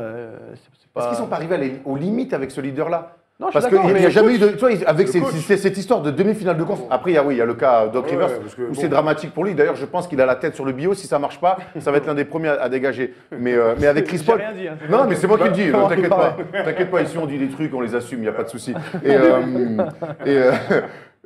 c'est pas... Est-ce qu'ils sont pas arrivés aux limites avec ce leader-là? Non, je Parce suis qu'il d'accord, n'y a mais jamais eu de. Tu vois, avec Le coach. cette histoire de demi-finale de conf. Après, il y a le cas Doc Ouais, Rivers, parce que, où bon. c'est dramatique pour lui. D'ailleurs, je pense qu'il a la tête sur le bio. Si ça marche pas, ça va être l'un des premiers à dégager. Mais avec Chris J'ai Paul. rien dit, hein. Non, mais c'est moi qui le dis. Comment T'inquiète tu pas. parles T'inquiète pas. Ici, on dit des trucs, on les assume. Il n'y a pas de souci.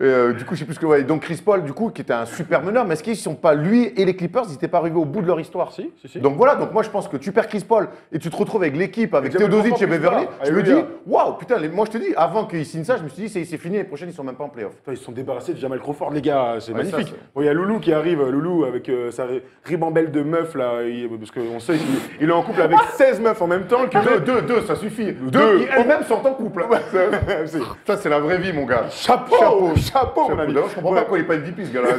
Du coup, je sais plus ce que. Ouais. Donc Chris Paul, du coup, qui était un super meneur. Mais est-ce qu'ils sont pas lui et les Clippers, ils n'étaient pas arrivés au bout de leur histoire? Si. Donc voilà, donc moi je pense que tu perds Chris Paul et tu te retrouves avec l'équipe, avec Et j'aime Teodosic beaucoup et plus Beverley, tard. je me dis, Alléluia. waouh, putain, moi je te dis, avant qu'ils signent ça, je me suis dit, c'est fini, les prochaines ils sont même pas en playoff. Putain, ils se sont débarrassés de Jamal Crawford, les gars, c'est Ouais, magnifique. ça, c'est- Bon, il y a Loulou qui arrive, Loulou avec sa ribambelle de meufs là, parce qu'on sait qu'il est en couple avec 16 meufs en même temps. Deux, ça suffit. Deux. Deux qui elles-mêmes sont en couple. C'est- Ça, c'est la vraie vie, mon gars. Chapeau, mon ami. D'ailleurs, je comprends pas pourquoi il est pas MVP, ce gars-là.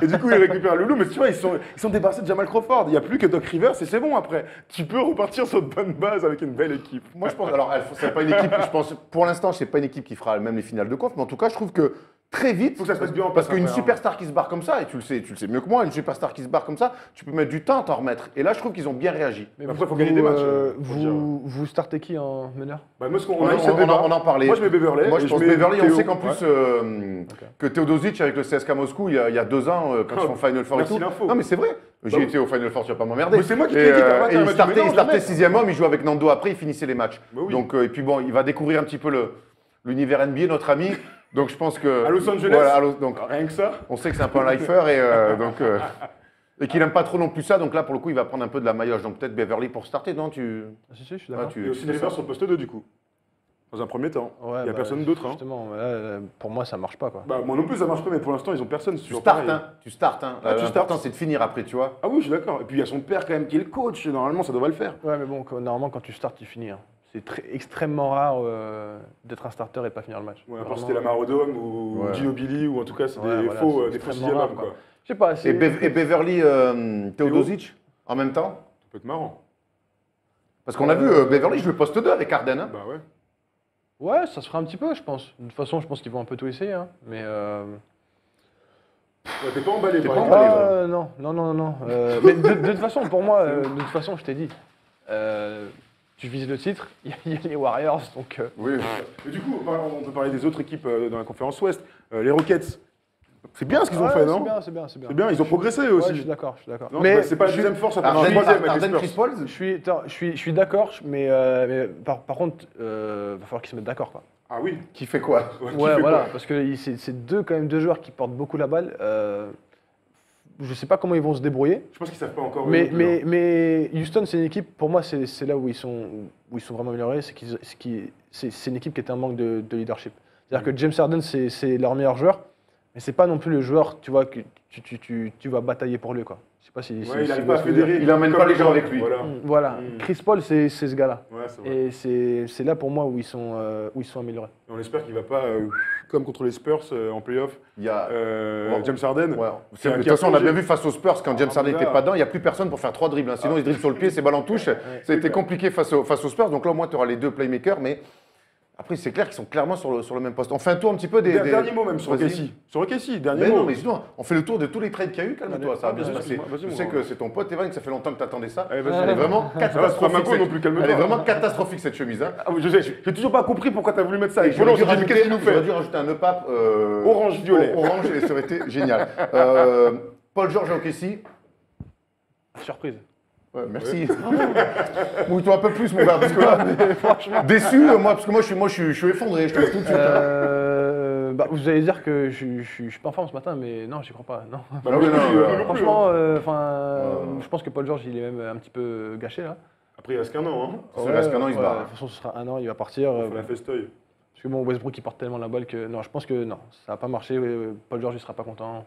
Et du coup, il récupère Loulou, mais tu vois, ils sont débarrassés de Jamal Crawford. Il n'y a plus que Doc Rivers et c'est bon après. Tu peux repartir sur de bonnes bases avec une belle équipe. Moi, je pense. Alors, c'est pas une équipe. Je pense, pour l'instant, c'est pas une équipe qui fera même les finales de conf, mais en tout cas, je trouve que très vite. Faut que ça se passe bien en Parce place qu'une après, hein. superstar qui se barre comme ça, et tu le sais mieux que moi, une superstar qui se barre comme ça, tu peux mettre du temps à t'en remettre. Et là, je trouve qu'ils ont bien réagi. Mais après, faut gagner des matchs, faut dire. Vous startez qui en meneur? Bah, moi, On en parlait. Moi, je mets Beverley. Moi, je et pense mets Beverly. On Théo. sait qu'en plus Ouais. que Teodosic avec le CSKA Moscou, il y a 2 ans, quand ils font Final Four et Merci tout. l'info. Non, mais c'est vrai. J'ai oui. été au Final Four, tu vas pas m'emmerder. Mais c'est moi qui Et, t'ai dit, t'as pas et il match startait, du mélange, il startait jamais. 6e homme, il jouait avec Nando après, il finissait les matchs. Bah oui. Donc, et puis bon, il va découvrir un petit peu l'univers NBA, notre ami. Donc je pense que. À Los Angeles. Voilà, donc Rien que ça. on sait que c'est un peu un lifer et qu'il aime pas trop non plus ça. Donc là, pour le coup, il va prendre un peu de la maillage. Donc peut-être Beverly pour starter, non Si, je suis Ah, d'accord. tu- Et aussi Rivers sur le poste 2 du coup. Dans un premier temps. Ouais, Il n'y a bah, personne d'autre. Hein. Justement, là, pour moi, ça marche pas, quoi. Bah, moi non plus, ça marche pas, mais pour l'instant, ils ont personne. C'est Tu toujours startes, pareil. hein. Tu startes, hein. Ah, tu L'important, startes. c'est de finir après, tu vois. Ah oui, je suis d'accord. Et puis il y a son père quand même qui est le coach. Normalement, ça devrait le faire. Ouais, mais bon, normalement, quand tu startes, tu finis. Hein. C'est extrêmement rare d'être un starter et de pas finir le match. Ouais, à part Vraiment. si c'était la Marodome ou Ouais. Ginobili, ou en tout cas, c'est Ouais, des voilà, faux c'est des faux extrêmement 6e rare, hommes, quoi. Je sais pas, c'est... Et Beverly Teodosic en même temps. Ça peut être marrant. Parce qu'on a vu Beverly jouer poste 2 avec Harden. Hein. Bah ouais. Ouais, ça se fera un petit peu, je pense. De toute façon, je pense qu'ils vont un peu tout essayer. Hein. Mais Ouais, t'es pas emballé, T'es par pas exemple. emballé, non. Mais de toute façon, pour moi, de toute façon, je t'ai dit, tu vises le titre, il y a les Warriors, donc... Oui. Mais du coup, on peut parler des autres équipes dans la conférence Ouest. Les Rockets. C'est bien ce qu'ils ont Ouais, fait, non? C'est bien. C'est bien, ils ont progressé eux Ouais, aussi. je suis d'accord. Non, bah, c'est pas la deuxième force, ça peut être un Harden, troisième avec Harden, les Chris Spurs. Paul. Je suis d'accord, mais par contre, va falloir qu'ils se mettent d'accord, quoi. Ah oui. Qui fait quoi? Qui Ouais, fait voilà, quoi parce que c'est quand même deux joueurs qui portent beaucoup la balle. Je sais pas comment ils vont se débrouiller. Je pense qu'ils savent pas encore. eux non plus, hein. Mais Houston, c'est une équipe, pour moi, c'est là où ils sont vraiment améliorés. C'est une équipe qui était en manque de leadership. C'est-à-dire que James Harden, c'est leur meilleur joueur, mais c'est pas non plus le joueur, tu vois, que tu vas batailler pour lui, quoi. Je sais pas si. Ouais, il si arrive vous pas à voyez ce que je veux dire. fédérer. Il emmène comme pas les le gens joueur. avec lui. Voilà. Voilà. Mm. Chris Paul, c'est ce gars-là. Ouais, c'est vrai. Et c'est là pour moi où ils sont améliorés. Et on espère qu'il va pas, comme contre les Spurs en playoff, Il y a. James Harden. Ouais. Qui a- De toute qui a façon, on a plongé. bien vu face aux Spurs, quand James Harden là. n'était pas dedans, il n'y a plus personne pour faire 3 dribbles. Hein. Sinon, il dribble sur le pied, c'est balle en touche. Ça a été compliqué face aux Spurs. Donc là, au moins, tu auras les deux playmakers. Mais après, c'est clair qu'ils sont clairement sur le même poste. On fait un tour un petit peu des. Dernier mot même sur Vas-y. OKC. Sur OKC, dernier Mais mot. non, mais justement, on fait le tour de tous les trades qu'il y a eu. Calme-toi, ça va bien se passer. Vas-y, Je mon sais gars. que c'est ton pote, Evan, que ça fait longtemps que tu attendais ça. Allez, vas-y. Elle est vraiment Ça va, c'est pas catastrophique. Mako non plus, calme-toi. Elle est vraiment catastrophique, cette chemise. Hein. Ah oui, je sais, j'ai toujours pas compris pourquoi t'as voulu mettre ça. Et avec Polo, j'aurais on s'est dit, qu'est-ce qu'il nous fait dû rajouter un EPAP Orange-violet. Orange, et ça aurait été génial. Paul George à OKC. Surprise. Ouais, merci. Mouille-toi un peu plus, mon gars, parce que là, franchement, déçu, moi, parce que moi, je suis effondré, je te le dis tout de suite. Bah, vous allez dire que je suis pas en forme ce matin, mais non, j'y crois pas. Non. Bah, Ah oui, moi, non, non plus, ouais. non plus, Franchement, hein. je pense que Paul George, il est même un petit peu gâché là. Après, il reste qu'un an. Hein. Il reste qu'un an, il se barre. De toute façon, ce sera un an, il va partir. On fait la festoye. Parce que bon, Westbrook, il porte tellement la balle que non, je pense que non, ça va pas marcher. Paul George, il sera pas content.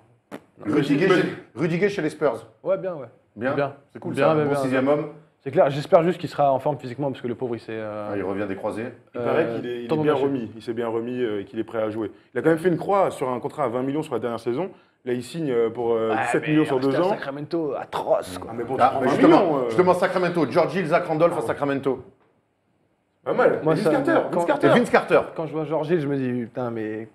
Rudiger chez les Spurs. Ouais, bien, ouais. Bien. C'est cool, Bien, ça. bien, Bon bien, sixième homme. C'est clair, j'espère juste qu'il sera en forme physiquement parce que le pauvre, il s'est. Ah, il revient des croisés. Il paraît qu'il est tendon bien d'Achille. remis. Il s'est bien remis et qu'il est prêt à jouer. Il a quand même fait une croix sur un contrat à 20 millions sur la dernière saison. Là, il signe pour 17 millions sur 2 ans. Sacramento, atroce, quoi. Ah, mais bon, Ah, tu prends mais 20 justement, millions, justement, Sacramento. George Hill, Zach Randolph à Sacramento. Pas mal. Moi, Vince ça- Carter. quand- Vince Et Carter. Vince Carter. Quand je vois George Hill, je me dis, putain, mais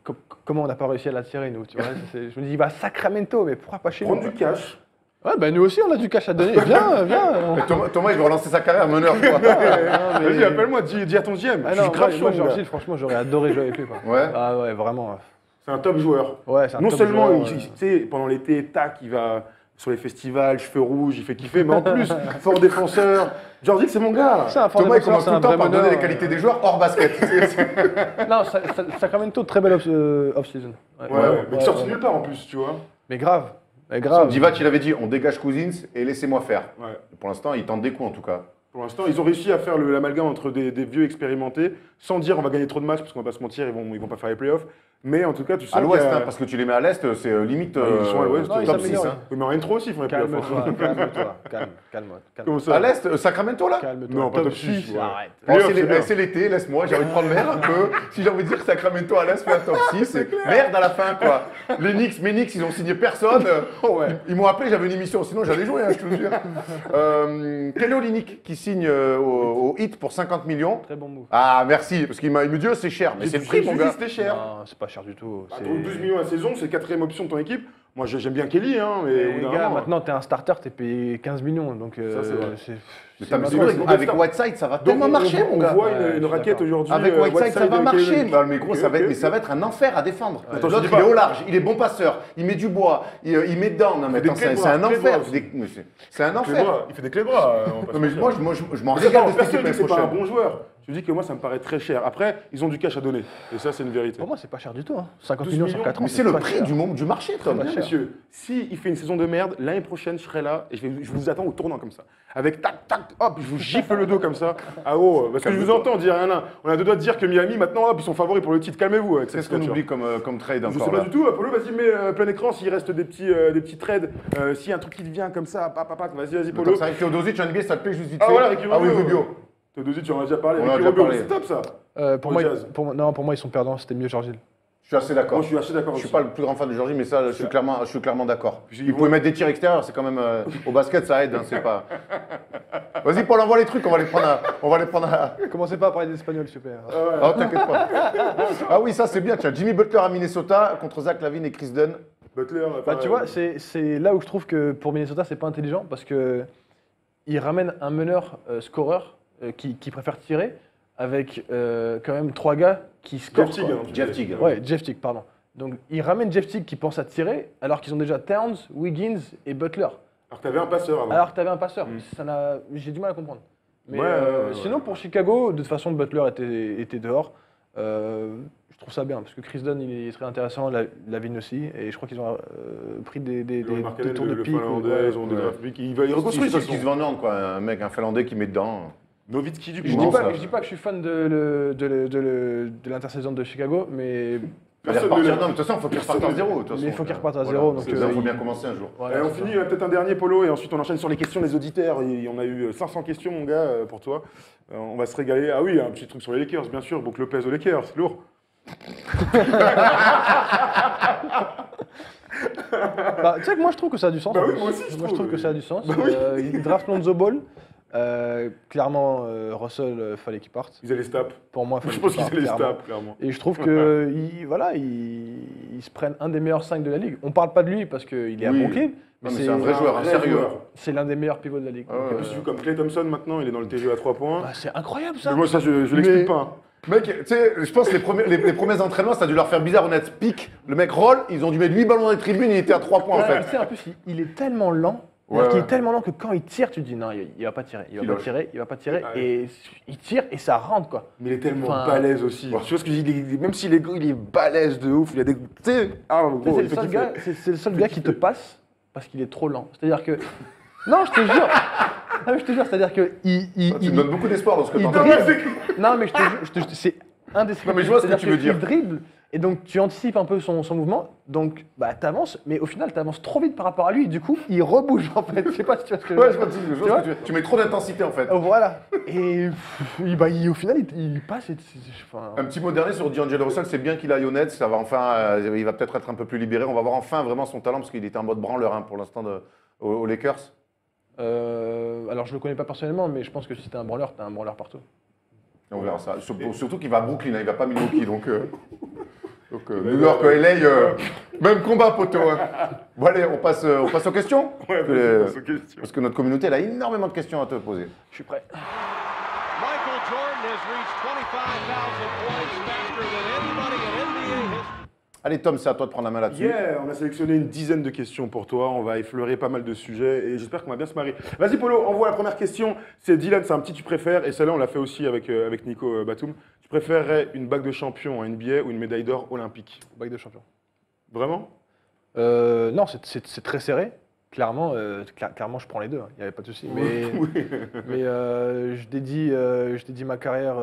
comment on n'a pas réussi à l'attirer, nous, tu vois Je me dis, il va à Sacramento, mais pourquoi pas chez nous Prendre du cash. Ouais, bah nous aussi, on a du cash à donner. Viens. Mais Thomas, il veut relancer sa carrière meneur. tu vois. Vas-y, appelle-moi, dis à ton GM. Ah Je non, suis grave moi, chaud, moi, mon George gars. Hill, franchement, j'aurais adoré jouer avec lui, quoi. Ouais. Ah ouais, vraiment. C'est un top joueur. Ouais, c'est un Non top seulement, joueur, tu sais, pendant l'été, tac, il va sur les festivals, cheveux rouges, il fait kiffer, mais en plus, fort défenseur. George Hill, c'est mon gars. C'est un fort Thomas, il défenseur, commence tout c'est le un temps vrai par donner meneur. les qualités des joueurs hors basket. Non, Sacramento, très belle off-season. Ouais, mais qui sortent nulle part en plus, tu vois. Mais grave. Mais grave. Divac, il avait dit on dégage Cousins et laissez-moi faire. Ouais. Pour l'instant, il tente des coups en tout cas. Pour l'instant, ils ont réussi à faire l'amalgame entre des vieux expérimentés, sans dire on va gagner trop de matchs, parce qu'on va pas se mentir, ils vont pas faire les playoffs, Mais en tout cas, tu sens À l'ouest, qu'il y a- parce que tu les mets à l'est, c'est limite Ils sont à l'ouest, Non, ils top 6. s'améliorent, Hein. Oui, mais en intro aussi, il faut les playoffs. Calme-toi, calme. Comment ça À l'est, Sacramento là Calme-toi. Non, pas top six, 6. arrête. Oh, Playoffs, c'est c'est bien. c'est l'été, laisse-moi, j'ai envie de prendre l'air un peu. Si j'ai envie de dire Sacramento à l'Est fait un top 6, merde à la fin quoi. Les Knicks, mes Knicks, ils ont signé personne. Ils m'ont appelé, j'avais une émission, sinon j'allais jouer, hein, je te jure. Kelly Olynyk qui signe au Heat pour 50 millions. Très bon move. Ah merci, parce qu'il me dit oh, c'est cher, mais c'est le prix mon gars. C'était cher. Non, c'est pas cher du tout. Bah, c'est- 12 millions à la saison, c'est la 4e option de ton équipe. Moi, j'aime bien Kelly, hein, mais au bout Les d'un gars, moment, maintenant, t'es un starter, t'es payé 15 millions. Donc, Ça, c'est vrai. Mais C'est t'as- mais c'est vrai, vrai, c'est avec vrai. Whiteside, ça va Donc, tellement on marcher voit- mon gars. On voit Ouais, une je suis raquette d'accord. aujourd'hui. Avec Whiteside, ça va et marcher. Kelly. Bah, mais gros, Ok, ça va être, ok. mais ça va être un enfer à défendre. Attends, je L'autre, dis il pas. est au large, il est bon passeur, il met du bois, il met dedans. Non, mais des attends, clés de c'est un bras, clés de enfer. bras Mais c'est un Clé enfer. bras, il fait des clés de bras. on va pas Non, mais se moi, mentir. je m'en Personne régale de cette personne équipe dit que l'année c'est pas un prochaine. bon joueur. Je dis que moi, ça me paraît très cher. Après, ils ont du cash à donner. Et ça, c'est une vérité. Pour moi, c'est pas cher du tout. Hein. 50 12 millions sur millions, 4 ans. Mais c'est le pas prix cher. du marché, Tom. pas Bien, cher. monsieur, s'il fait une saison de merde, l'année prochaine, je serai là et je vous attends au tournant comme ça. Avec tac, tac, hop, je vous gifle le dos comme ça. Ah oh, parce que je vous entends dire rien. On a deux doigts de dire que Miami, maintenant, hop, ils sont favoris pour le titre. Calmez-vous avec cette Qu'est-ce qu'on signature. oublie comme trade Je sais encore pas là du tout. Apollo, vas-y, mets plein écran s'il reste des petits trades. S'il y a un truc qui te vient comme ça, vas-y, Attends, Polo. c'est avec Theodosic, NBA, ça te plaît juste vite Ah fait voilà, Ricky Ah oui, Rubio. Rubio. Teodosic, tu en as déjà parlé. On en a Ricky déjà Rubio, parlé. c'est top ça. Pour Pour moi, le Jazz. non, pour moi, ils sont perdants. C'était mieux George Hill. Je suis assez d'accord. Moi, je suis assez d'accord Je aussi. suis pas le plus grand fan de Georgie, mais ça, je suis clairement d'accord. Puis, Il pouvait mettre des tirs extérieurs, c'est quand même au basket, ça aide, hein, c'est pas. Vas-y, Paul, envoie les trucs, on va les prendre à. Commencez pas à parler d'espagnol, super. Ah, t'inquiète pas. Ah oui, ça c'est bien. Tiens, Jimmy Butler à Minnesota contre Zach LaVine et Chris Dunn. Butler, Bah, pareil. tu vois, c'est là où je trouve que pour Minnesota, c'est pas intelligent parce que il ramène un meneur scoreur qui préfère tirer avec quand même 3 gars qui scorent. Jeff Teague, quoi. hein, tu Jeff dis. Teague. Ouais, Jeff Teague, pardon. Donc il ramène Jeff Teague qui pense à tirer alors qu'ils ont déjà Towns, Wiggins et Butler. Alors que t'avais un passeur avant. Alors que tu avais un passeur. J'ai du mal à comprendre. Mais Ouais, sinon, pour Chicago, de toute façon, Butler était dehors. Je trouve ça bien, parce que Chris Dunn, il est très intéressant, Lavigne aussi, et je crois qu'ils ont pris des Markkanen, tours de le pique. Finlandais, ils ont des ouais. draft picks. Il reconstruit C'est ça. Steve Van Horn, quoi. Un mec, un Finlandais qui met dedans. Nowitzki du Je coup. dis, Non, pas, ça- je dis pas que je suis fan de l'intersaison de Chicago, mais Allez, Personne repartir. ne- Non, mais de toute façon, il faut qu'il reparte à zéro. de toute il façon. faut qu'il reparte à Voilà. zéro. Donc, C'est ça, il faut il- bien commencer un jour. voilà, Et on c'est finit ça. peut-être un dernier Polo et ensuite on enchaîne sur les questions des auditeurs. On a eu 500 questions, mon gars, pour toi. On va se régaler. Ah oui, un petit truc sur les Lakers, bien sûr. Donc Lopez aux Lakers, lourd. Bah, tu sais que moi, je trouve que ça a du sens. Bah en oui, plus. moi aussi, je je trouve. trouve que ça a du sens. Bah oui. Il draft Lonzo Ball. Clairement, Russell, fallait qu'il parte. Ils allaient se taper. Pour moi, fallait Je pense qu'il qu'ils parte, allaient se clairement. taper, clairement. Et je trouve que ils se prennent un des meilleurs 5 de la ligue. On parle pas de lui parce qu'il est Oui. à Brooklyn, Non, mais c'est un vrai joueur, un sérieux. joueur. c'est l'un des meilleurs pivots de la ligue. Ah Donc, ouais. En plus, tu joues comme Klay Thompson maintenant, il est dans le TGE à 3 points. bah, c'est incroyable ça. Mais moi, ça, je l'explique Mais- pas. Mec, tu sais, je pense que les premiers entraînements, ça a dû leur faire bizarre. On a pique, le mec roll, ils ont dû mettre 8 ballons dans les tribunes, il était à 3 points en Ouais, fait. tu sais, en plus, il est tellement lent. Ouais, Il est ouais. tellement lent que quand il tire, tu te dis non, il va pas tirer, il va Filoche. pas tirer, il va pas tirer. Ouais. Et il tire et ça rentre quoi. Mais il est tellement Enfin, balèze aussi. ouais. Tu vois ce que je dis, même s'il est gros, il est balèze de ouf. Il a des. Tu sais, ah, Tu sais, gros, c'est il le fait seul kiffer. gars, c'est le seul gars qui te passe parce qu'il est trop lent. C'est-à-dire que non, je te jure. Non, mais je te jure, c'est-à-dire que Tu me donnes beaucoup d'espoir dans ce que tu il entends. dribble. Non, mais je te jure, c'est indescriptible. Non, mais je vois ce que C'est-à-dire tu veux dire. Il dribble, et donc tu anticipes un peu son mouvement, donc bah, tu avances, mais au final, tu avances trop vite par rapport à lui, et du coup, il rebouge en fait. Je sais pas si tu vois ce que je veux Ouais, dire. je vois ce que Tu vois tu veux. Tu mets trop d'intensité en fait. Oh, voilà. Et au final, il passe. Enfin, Un petit mot dernier sur D'Angelo Russell, c'est bien qu'il aille au Nets, ça va enfin, il va peut-être être un peu plus libéré, on va voir enfin vraiment son talent parce qu'il était en mode branleur hein, pour l'instant aux Lakers. alors, je le connais pas personnellement, mais je pense que si t'es un branleur, t'es un branleur partout. Et on verra ça. Surtout qu'il va à Brooklyn, hein, il va pas à Milwaukee, donc New York, LA, même combat poteau. Hein. Bon allez, on passe aux questions. Ouais, Parce que- vas-y, passe aux questions. Parce que notre communauté elle a énormément de questions à te poser. Je suis prêt. Michael Jordan has reached 25,000 points faster than anybody in NBA history. Allez Tom, c'est à toi de prendre la main là-dessus. Yeah, on a sélectionné une dizaine de questions pour toi. On va effleurer pas mal de sujets et j'espère qu'on va bien se marrer. Vas-y, Polo, envoie la première question. C'est Dylan, c'est un petit tu préfères. Et celle-là, on l'a fait aussi avec Nico Batum. Tu préférerais une bague de champion en NBA ou une médaille d'or olympique? Bague de champion. Vraiment? Non, c'est très serré. Clairement, clairement, je prends les deux. Il n'y avait pas de souci. Mais, Oui. mais je dédie ma carrière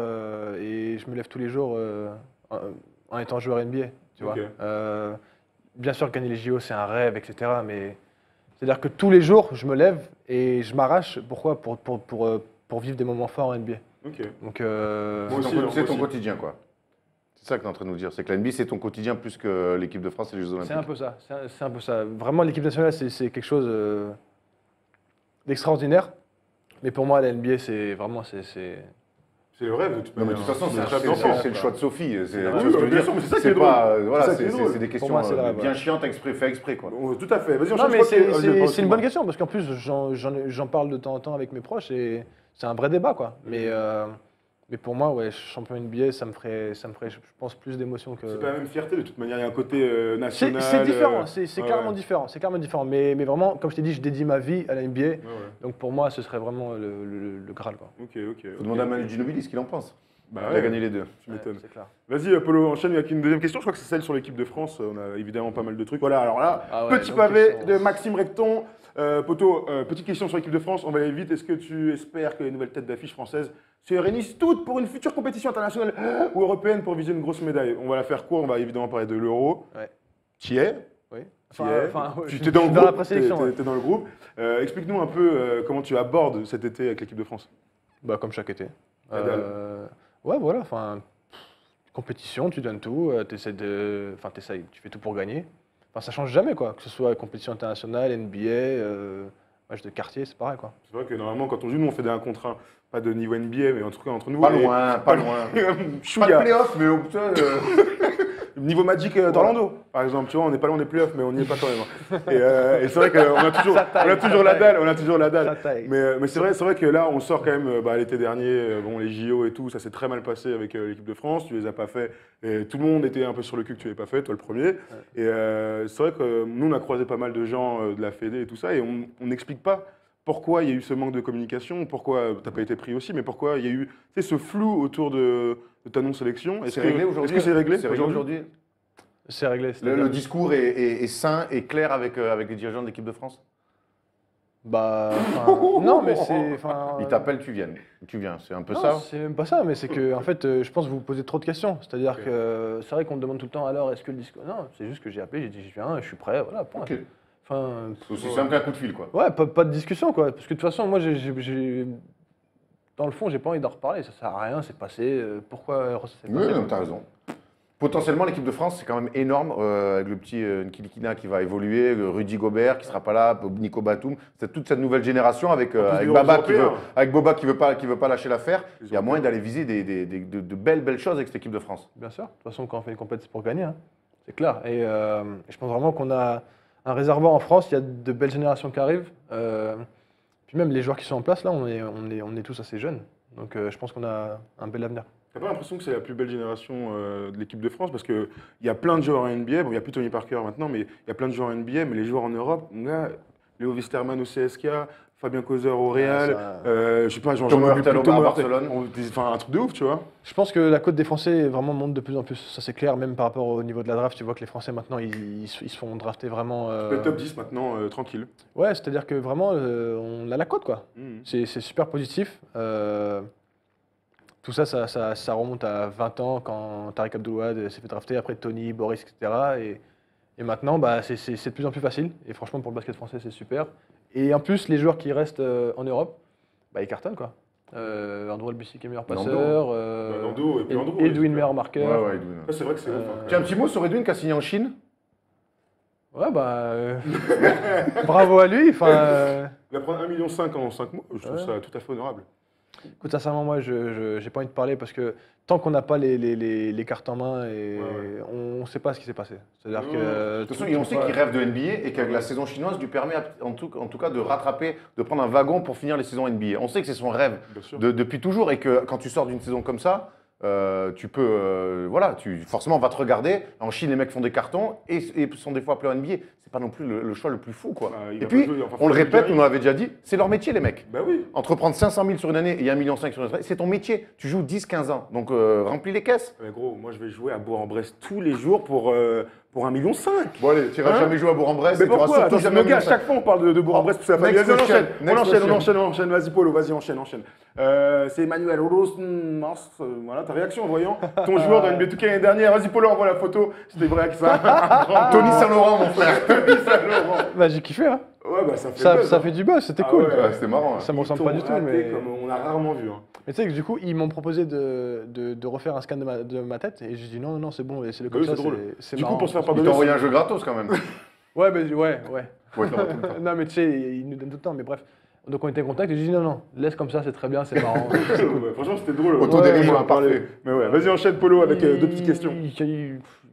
et je me lève tous les jours en étant joueur NBA. Tu vois. Ok. Bien sûr, gagner les JO, c'est un rêve, etc. Mais c'est-à-dire que tous les jours, je me lève et je m'arrache. Pourquoi pour vivre des moments forts en NBA. Ok. Donc, Moi aussi, C'est ton aussi. quotidien, quoi. C'est ça que tu es en train de nous dire. C'est que la NBA, c'est ton quotidien plus que l'équipe de France et les Jeux Olympiques. c'est un peu ça. C'est un peu ça. Vraiment, l'équipe nationale, c'est quelque chose d'extraordinaire. Mais pour moi, la NBA, c'est vraiment. C'est le rêve de toute Non, mais manière. de toute façon, C'est le rêve c'est d'enfant. c'est le choix de Sophie. C'est Oui, tu vois ce que je veux bien dire. sûr, mais c'est ça qui C'est est pas, drôle. voilà, C'est ça qui est drôle. c'est des questions moi, c'est là, bien ouais. chiantes, fait exprès, quoi. Oh, tout à fait. Vas-y, on Non, change mais pas c'est de- c'est une bonne question parce qu'en plus, j'en parle de temps en temps avec mes proches et c'est un vrai débat, quoi. Mais pour moi, ouais, champion NBA, ça me ferait, je pense, plus d'émotion que. C'est pas la même fierté de toute manière. Il y a un côté national. C'est différent, c'est ouais, clairement ouais. différent, c'est clairement différent. Mais vraiment, comme je t'ai dit, je dédie ma vie à la NBA. Ouais, ouais. Donc pour moi, ce serait vraiment le Graal, quoi. Ok. Faut demander à Manu Ginobili ce qu'il en pense. Bah Il a ouais, gagné les deux. tu m'étonnes. C'est clair. Vas-y, Apollo, enchaîne avec une deuxième question. Je crois que c'est celle sur l'équipe de France. On a évidemment pas mal de trucs. Voilà, alors là, Ah ouais, petit longue pavé question. de Maxime Recton. Poto, petite question sur l'équipe de France. On va aller vite. Est-ce que tu espères que les nouvelles têtes d'affiche françaises se réunissent toutes pour une future compétition internationale ou européenne pour viser une grosse médaille? On va la faire court. On va évidemment parler de l'Euro. Ouais. Tu y es? Oui. Tu y es. Ouais, Tu je es dans le suis groupe. la présélection. ouais. T'es dans le groupe. Explique-nous un peu comment tu abordes cet été avec l'équipe de France. Bah, comme chaque été. La dalle. Ouais, voilà. Enfin, compétition, tu donnes tout. T'essayes, tu fais tout pour gagner. Enfin, ça change jamais, quoi. Que ce soit compétition internationale, NBA, match de quartier, c'est pareil, quoi. C'est vrai que normalement, quand on joue, nous, on fait des 1 contre 1. Pas de niveau NBA, mais en tout cas entre nous. Pas Et- loin, pas loin. Pas Chouïa. de playoff, mais au putain. Niveau Magic d'Orlando, par exemple, tu vois, on n'est pas loin des playoffs, mais on n'y est pas quand même. Et c'est vrai qu'on a toujours, Ça taille, on a toujours ça la taille. dalle, on a toujours la Ça dalle. taille. Mais c'est vrai que là, on sort quand même, l'été dernier, bon, les JO et tout, ça s'est très mal passé avec l'équipe de France, tu les as pas fait, et tout le monde était un peu sur le cul que tu les pas fait, toi le premier. Et c'est vrai que nous, on a croisé pas mal de gens de la Fédé et tout ça, et on n'explique pas pourquoi il y a eu ce manque de communication, pourquoi tu n'as pas été pris aussi, mais pourquoi il y a eu ce flou autour de ta non-sélection. C'est réglé aujourd'hui. Est-ce que c'est réglé C'est réglé aujourd'hui. C'est réglé. Le c'est-à-dire- discours est sain et clair avec les dirigeants de l'équipe de France. Bah, non, mais c'est. Ils t'appellent, tu viens. C'est un peu Non, ça. c'est même pas ça, mais c'est que, en fait, je pense que vous vous posez trop de questions. C'est-à-dire Ok. que c'est vrai qu'on me demande tout le temps, alors, est-ce que le discours. Non, c'est juste que j'ai appelé, j'ai dit, je viens, je suis prêt, voilà, point. Ok. Enfin, C'est aussi simple qu'un coup de fil, quoi. ouais, pas de discussion, quoi. Parce que de toute façon, moi, dans le fond, j'ai pas envie d'en reparler, ça sert à rien, c'est passé. Pourquoi ça s'est Oui, passé, non, quoi. t'as raison. Potentiellement, l'équipe de France, c'est quand même énorme, avec le petit Nkilikina qui va évoluer, Rudy Gobert qui sera pas là, Nico Batum. C'est toute cette nouvelle génération avec plus avec des Baba Européens. avec Boba qui veut pas lâcher l'affaire. Les Il y a moyen d'aller viser de belles choses avec cette équipe de France. Bien sûr, de toute façon, quand on fait une compétition, c'est pour gagner, hein. C'est clair. Et je pense vraiment qu'on a un réservoir en France, il y a de belles générations qui arrivent. Puis même les joueurs qui sont en place, là, on est tous assez jeunes. Donc je pense qu'on a un bel avenir. T'as pas l'impression que c'est la plus belle génération de l'équipe de France? Parce qu'il y a plein de joueurs en NBA, bon, il n'y a plus Tony Parker maintenant, mais il y a plein de joueurs en NBA, mais les joueurs en Europe, là, Léo Westerman au CSK, Fabien Causeur au Real, je sais pas, Thomas Hurtel à Barcelone. Enfin, un truc de ouf, tu vois. Je pense que la cote des Français vraiment monte de plus en plus. Ça, c'est clair, même par rapport au niveau de la draft. Tu vois que les Français, maintenant, ils se font drafter vraiment. Le top 10 maintenant, tranquille. Ouais, c'est-à-dire que vraiment, on a la cote, quoi. Mhm. C'est super positif. Tout ça, ça remonte à 20 ans quand Tariq Abdul-Wahad s'est fait drafter, après Tony, Boris, etc. Et maintenant, bah, c'est de plus en plus facile. Et franchement, pour le basket français, c'est super. Et en plus, les joueurs qui restent en Europe, bah, ils cartonnent, quoi. Andrew Albussy qui est meilleur Nando. passeur. Nando, et puis Andrew, ouais, Edwin super. meilleur marqueur. Ouais, Edwin. Ça, c'est vrai que c'est ouf. hein. Tiens, un petit mot sur Edwin qui a signé en Chine. Ouais, bah. Bravo à lui. Enfin, Il va prendre 1,5 million en 5 mois, je trouve Ouais. ça tout à fait honorable. écoute, sincèrement, moi, je n'ai pas envie de parler parce que tant qu'on n'a pas les cartes en main, et Ouais. on ne sait pas ce qui s'est passé. C'est-à-dire Non, que. De toute façon, on sait qu'il rêve de NBA et que la saison chinoise lui permet en tout cas de rattraper, de prendre un wagon pour finir les saisons NBA. On sait que c'est son rêve Bien sûr. depuis toujours et que quand tu sors d'une saison comme ça, tu peux, forcément on va te regarder. En Chine, les mecs font des cartons et sont des fois appelés en NBA. C'est pas non plus le choix le plus fou, quoi. Bah, il et va puis, pas jouer, enfin, on le faut répète, le on l'avait déjà dit, c'est leur métier, les mecs. Bah oui. Entreprendre 500 000 sur une année et 1,5 million sur une autre année, c'est ton métier. Tu joues 10-15 ans, donc remplis les caisses. Mais gros, moi je vais jouer à Bourg-en-Bresse tous les jours pour Pour 1,5 million. Bon, allez, tu n'iras Hein jamais jouer à Bourg-en-Bresse Mais et tu auras pourquoi? surtout Attends, jamais le gars, à 1,5 chaque fois, on parle de Bourg-en-Bresse, tout ça. Vas-y, Next on question. enchaîne. On Next enchaîne, on question. enchaîne, on enchaîne. Vas-y, Polo, vas-y, enchaîne. C'est Emmanuel Rosmans. Voilà, ta réaction en voyant ton joueur dans NBA 2K l'année dernière. Vas-y, Polo, envoie la photo. C'était vrai que ça. Tony Saint-Laurent, mon frère. Tony Saint-Laurent. Bah, j'ai kiffé, hein. Ouais, bah ça fait Ça, buzz, ça hein. fait du buzz, c'était Ah cool. ouais. Ouais, c'était marrant. Ça me Ils ressemble t'ont pas du tout, raté mais. comme on a rarement vu. Hein. Mais tu sais que du coup, ils m'ont proposé de refaire un scan de ma tête et j'ai dit non, non, c'est bon, laissez-le comme Oui, ça. c'est drôle. C'est Du coup, marrant. pour se faire Il pardonner. t'a envoyé un jeu gratos quand même. Ouais, mais ouais, ouais. Ouais, t'auras tout le temps. Non, mais tu sais, ils nous donnent tout le temps, mais bref. Donc on était en contact et j'ai dit non, non, laisse comme ça, c'est très bien, c'est marrant. Ouais, franchement, c'était drôle. Autodérision Ouais, on en parlait. parfait. Mais ouais, vas-y, enchaîne, Polo, avec deux petites questions.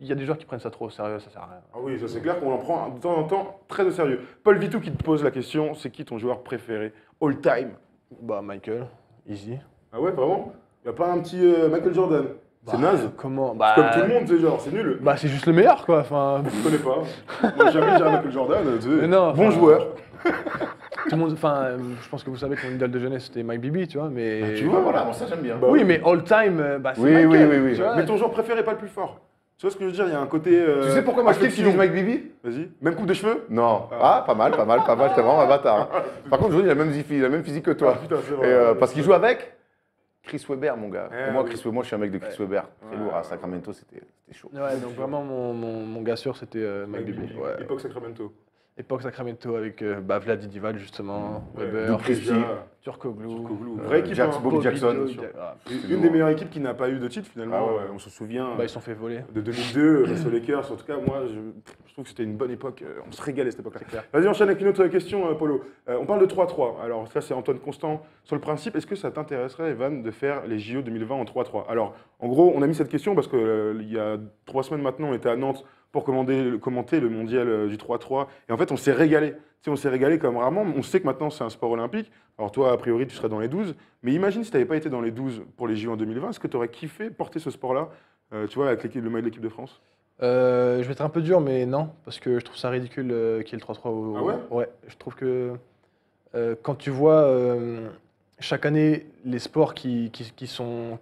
Il y a des joueurs qui prennent ça trop au sérieux, ça sert à rien. Ah oui, ça c'est clair qu'on en prend de temps en temps très au sérieux. Paul Vitou qui te pose la question, c'est qui ton joueur préféré all time? Bah, Michael, easy. Ah ouais, vraiment? Y a pas un petit Michael Jordan? C'est Bah, naze. Comment Comme tout le monde, c'est genre, c'est nul. Bah, c'est juste le meilleur, quoi. Enfin, Je connais pas. Moi, jamais dirais Michael Jordan. Tu sais. Mais non, Bon enfin, joueur. tout le monde. Enfin, je pense que vous savez que mon idole de jeunesse c'était Mike Bibby, tu vois, mais. tu vois, Voilà, bon, ça j'aime bien. Bah, Oui, mais all time, bah, c'est Oui, Michael. oui, oui, oui. tu vois. Mais ton joueur préféré, pas le plus fort. Tu vois ce que je veux dire? Il y a un côté. Tu sais pourquoi moi je kiffe qu'ils affection. disent Mike Bibi? Vas-y. Même coupe de cheveux? Non. Ah, pas mal, pas mal, pas mal. T'es vraiment un bâtard. hein. Par contre, Johnny, il a le même physique que toi. Ah, putain, c'est Et, vrai. parce qu'il joue avec Chris Webber, mon gars. Eh Et moi, oui. Chris Webber, moi je suis un mec de Chris Webber. Très Ouais, lourd. À ouais. Sacramento, c'était chaud. Ouais, donc vraiment, mon gars sûr c'était Mike Bibby. Ouais. Époque Sacramento. Époque Sacramento avec Vladi Divac, justement, Ouais. Weber, Christie. Turkoglu. Turkoglu. Vraie équipe, hein. Bobby Jackson. Bobby, sûr. ah, Une des meilleures équipes qui n'a pas eu de titre finalement. Ah ouais. On se souvient bah, ils se sont fait voler. de 2002 face aux Lakers. En tout cas, moi, je trouve que c'était une bonne époque. On se régalait à cette époque-là. C'est clair. Vas-y, enchaîne avec une autre question, Polo. On parle de 3-3. Alors, ça, c'est Antoine Constant. Sur le principe, est-ce que ça t'intéresserait, Evan, de faire les JO 2020 en 3-3? Alors, en gros, on a mis cette question parce qu'il y a 3 semaines maintenant, on était à Nantes pour commenter le mondial du 3-3. Et en fait, on s'est régalé. Tu sais, on s'est régalé comme rarement. On sait que maintenant, c'est un sport olympique. Alors toi, a priori, tu serais dans les 12. Mais imagine si tu n'avais pas été dans les 12 pour les JO en 2020. Est-ce que tu aurais kiffé porter ce sport-là, tu vois, avec le maillot de l'équipe de France? Je vais être un peu dur, mais non, parce que je trouve ça ridicule qu'il y ait le 3-3 au. Ah ouais? Ouais, je trouve que quand tu vois chaque année les sports qui sont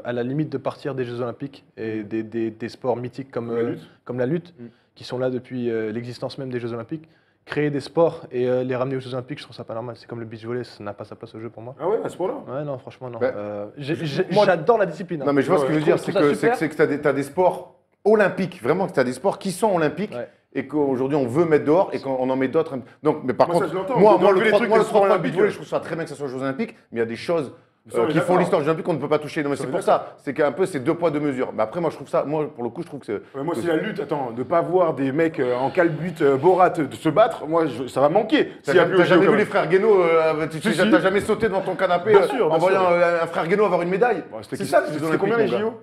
à la limite de partir des Jeux Olympiques et des sports mythiques La lutte. comme la lutte, Mm. qui sont là depuis l'existence même des Jeux Olympiques, créer des sports et les ramener aux Jeux Olympiques, je trouve ça pas normal. C'est comme le beach volley, ça n'a pas sa place au jeu pour moi. Ah ouais, à ce point-là? Ouais, non, franchement, non. Ben, Moi, j'adore la discipline. hein. Non, mais je vois ce que je veux je dire, trouve c'est ça que super. tu as des sports olympiques, vraiment, que tu as des sports qui sont olympiques. Ouais. Et qu'aujourd'hui on veut mettre dehors et qu'on en met d'autres. Donc, mais par Moi, ça, contre, je l'entends. moi, On peut enlever les trucs le des sports 3 olympiques. je trouve ça très bien que ça soit aux Jeux Olympiques, mais il y a des choses Ça, on est qui font d'accord. l'histoire des Jeux Olympiques qu'on ne peut pas toucher. Non, mais Ça, c'est on est pour ça. C'est qu'un peu, c'est 2 poids 2 mesures. Mais après, moi, je trouve ça, moi, pour le coup, je trouve que c'est. Ouais, moi, si la lutte, attends, de pas voir des mecs en calbut Borat de se battre, moi, ça va manquer. S'il y a plus T'as au JO, jamais quand vu les même. frères Guénaud, Si, si. t'as jamais sauté devant ton canapé Bien sûr, bien en voyant sûr. un frère Guénaud avoir une médaille. Bon, C'est ça, les Jeux C'était Olympiques, combien les mon gars. JO?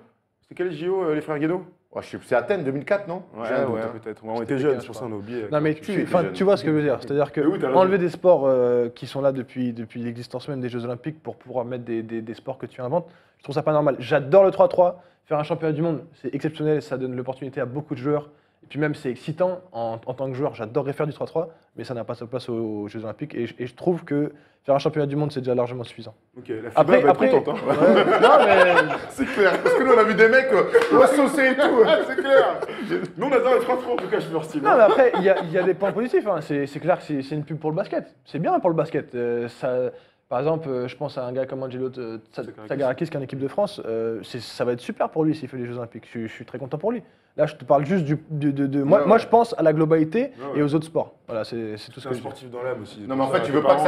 C'était quels JO, les frères Guénaud? Ouais, c'est Athènes 2004, non J'ai un doute, hein. peut-être. Ouais, on C'était était jeunes, Pékin, c'est pour je ça on a oublié. Non, mais Je suis jeune. tu vois ce que je veux dire. C'est-à-dire que Mais oui, t'as raison. enlever des sports qui sont là depuis l'existence même des Jeux Olympiques pour pouvoir mettre des sports que tu inventes, je trouve ça pas normal. J'adore le 3-3. Faire un championnat du monde, c'est exceptionnel et ça donne l'opportunité à beaucoup de joueurs. Et puis même, c'est excitant en tant que joueur. J'adorerais faire du 3-3, mais ça n'a pas sa place aux Jeux Olympiques. Et je trouve que faire un championnat du monde, c'est déjà largement suffisant. Ok, la FIBA Après, va être contente. Hein. non, mais C'est clair, parce que nous, on a vu des mecs saucer et tout. C'est clair. Nous, on adore les 3-3, en tout cas, je me restime. Non, mais après, il y a des points positifs. Hein. C'est clair que c'est une pub pour le basket. C'est bien pour le basket. Par exemple, je pense à un gars comme Angelo Tsagarakis qui est en équipe de France. Ça va être super pour lui s'il fait les Jeux Olympiques. Je suis très content pour lui. Là, je te parle juste moi, je pense à la globalité Ouais, ouais. et aux autres sports. Voilà, c'est tout ce C'est que un je dis. sportif dans l'âme aussi. Non, mais en Ça, fait, tu tes veux pas parents,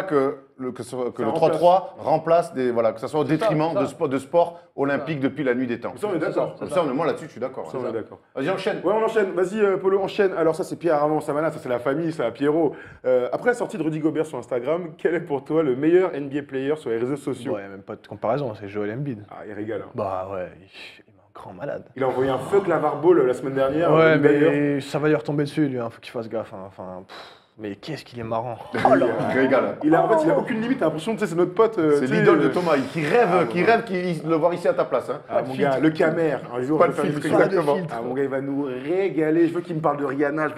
que le Ça 3-3 remplace que ça soit au C'est ça, détriment c'est ça. de sport olympique depuis la nuit des temps. Ça, on est d'accord. Comme ça, moi là-dessus, je suis d'accord. Ça, on est d'accord. Vas-y, enchaîne. Ouais, on enchaîne. Vas-y, Polo, enchaîne. Alors, ça, c'est Pierre Armand Samana, ça, c'est la famille, ça, Pierrot. Après la sortie de Rudy Gobert sur Instagram, quel est pour toi le meilleur NBA player sur les réseaux sociaux? Ouais, même pas de comparaison, c'est Joel Embiid. Ah, il régale. Hein. Bah ouais, il est un grand malade. Il a envoyé un fuck Lavar Ball la semaine dernière. Ouais, d'ailleurs. mais ça va lui retomber dessus, lui. Faut qu'il fasse gaffe. Hein. Enfin, Mais qu'est-ce qu'il est marrant. Il régale. En fait, il a aucune limite, t'as l'impression, tu sais, c'est notre pote. C'est l'idole de Thomas, qui rêve de le voir ici à ta place. Hein. Ah, mon gars, le Camer, un jour, Pas je de vais faire une filtre, émission. exactement. Ah, mon gars, il va nous régaler. Je veux qu'il me parle de Rihanna.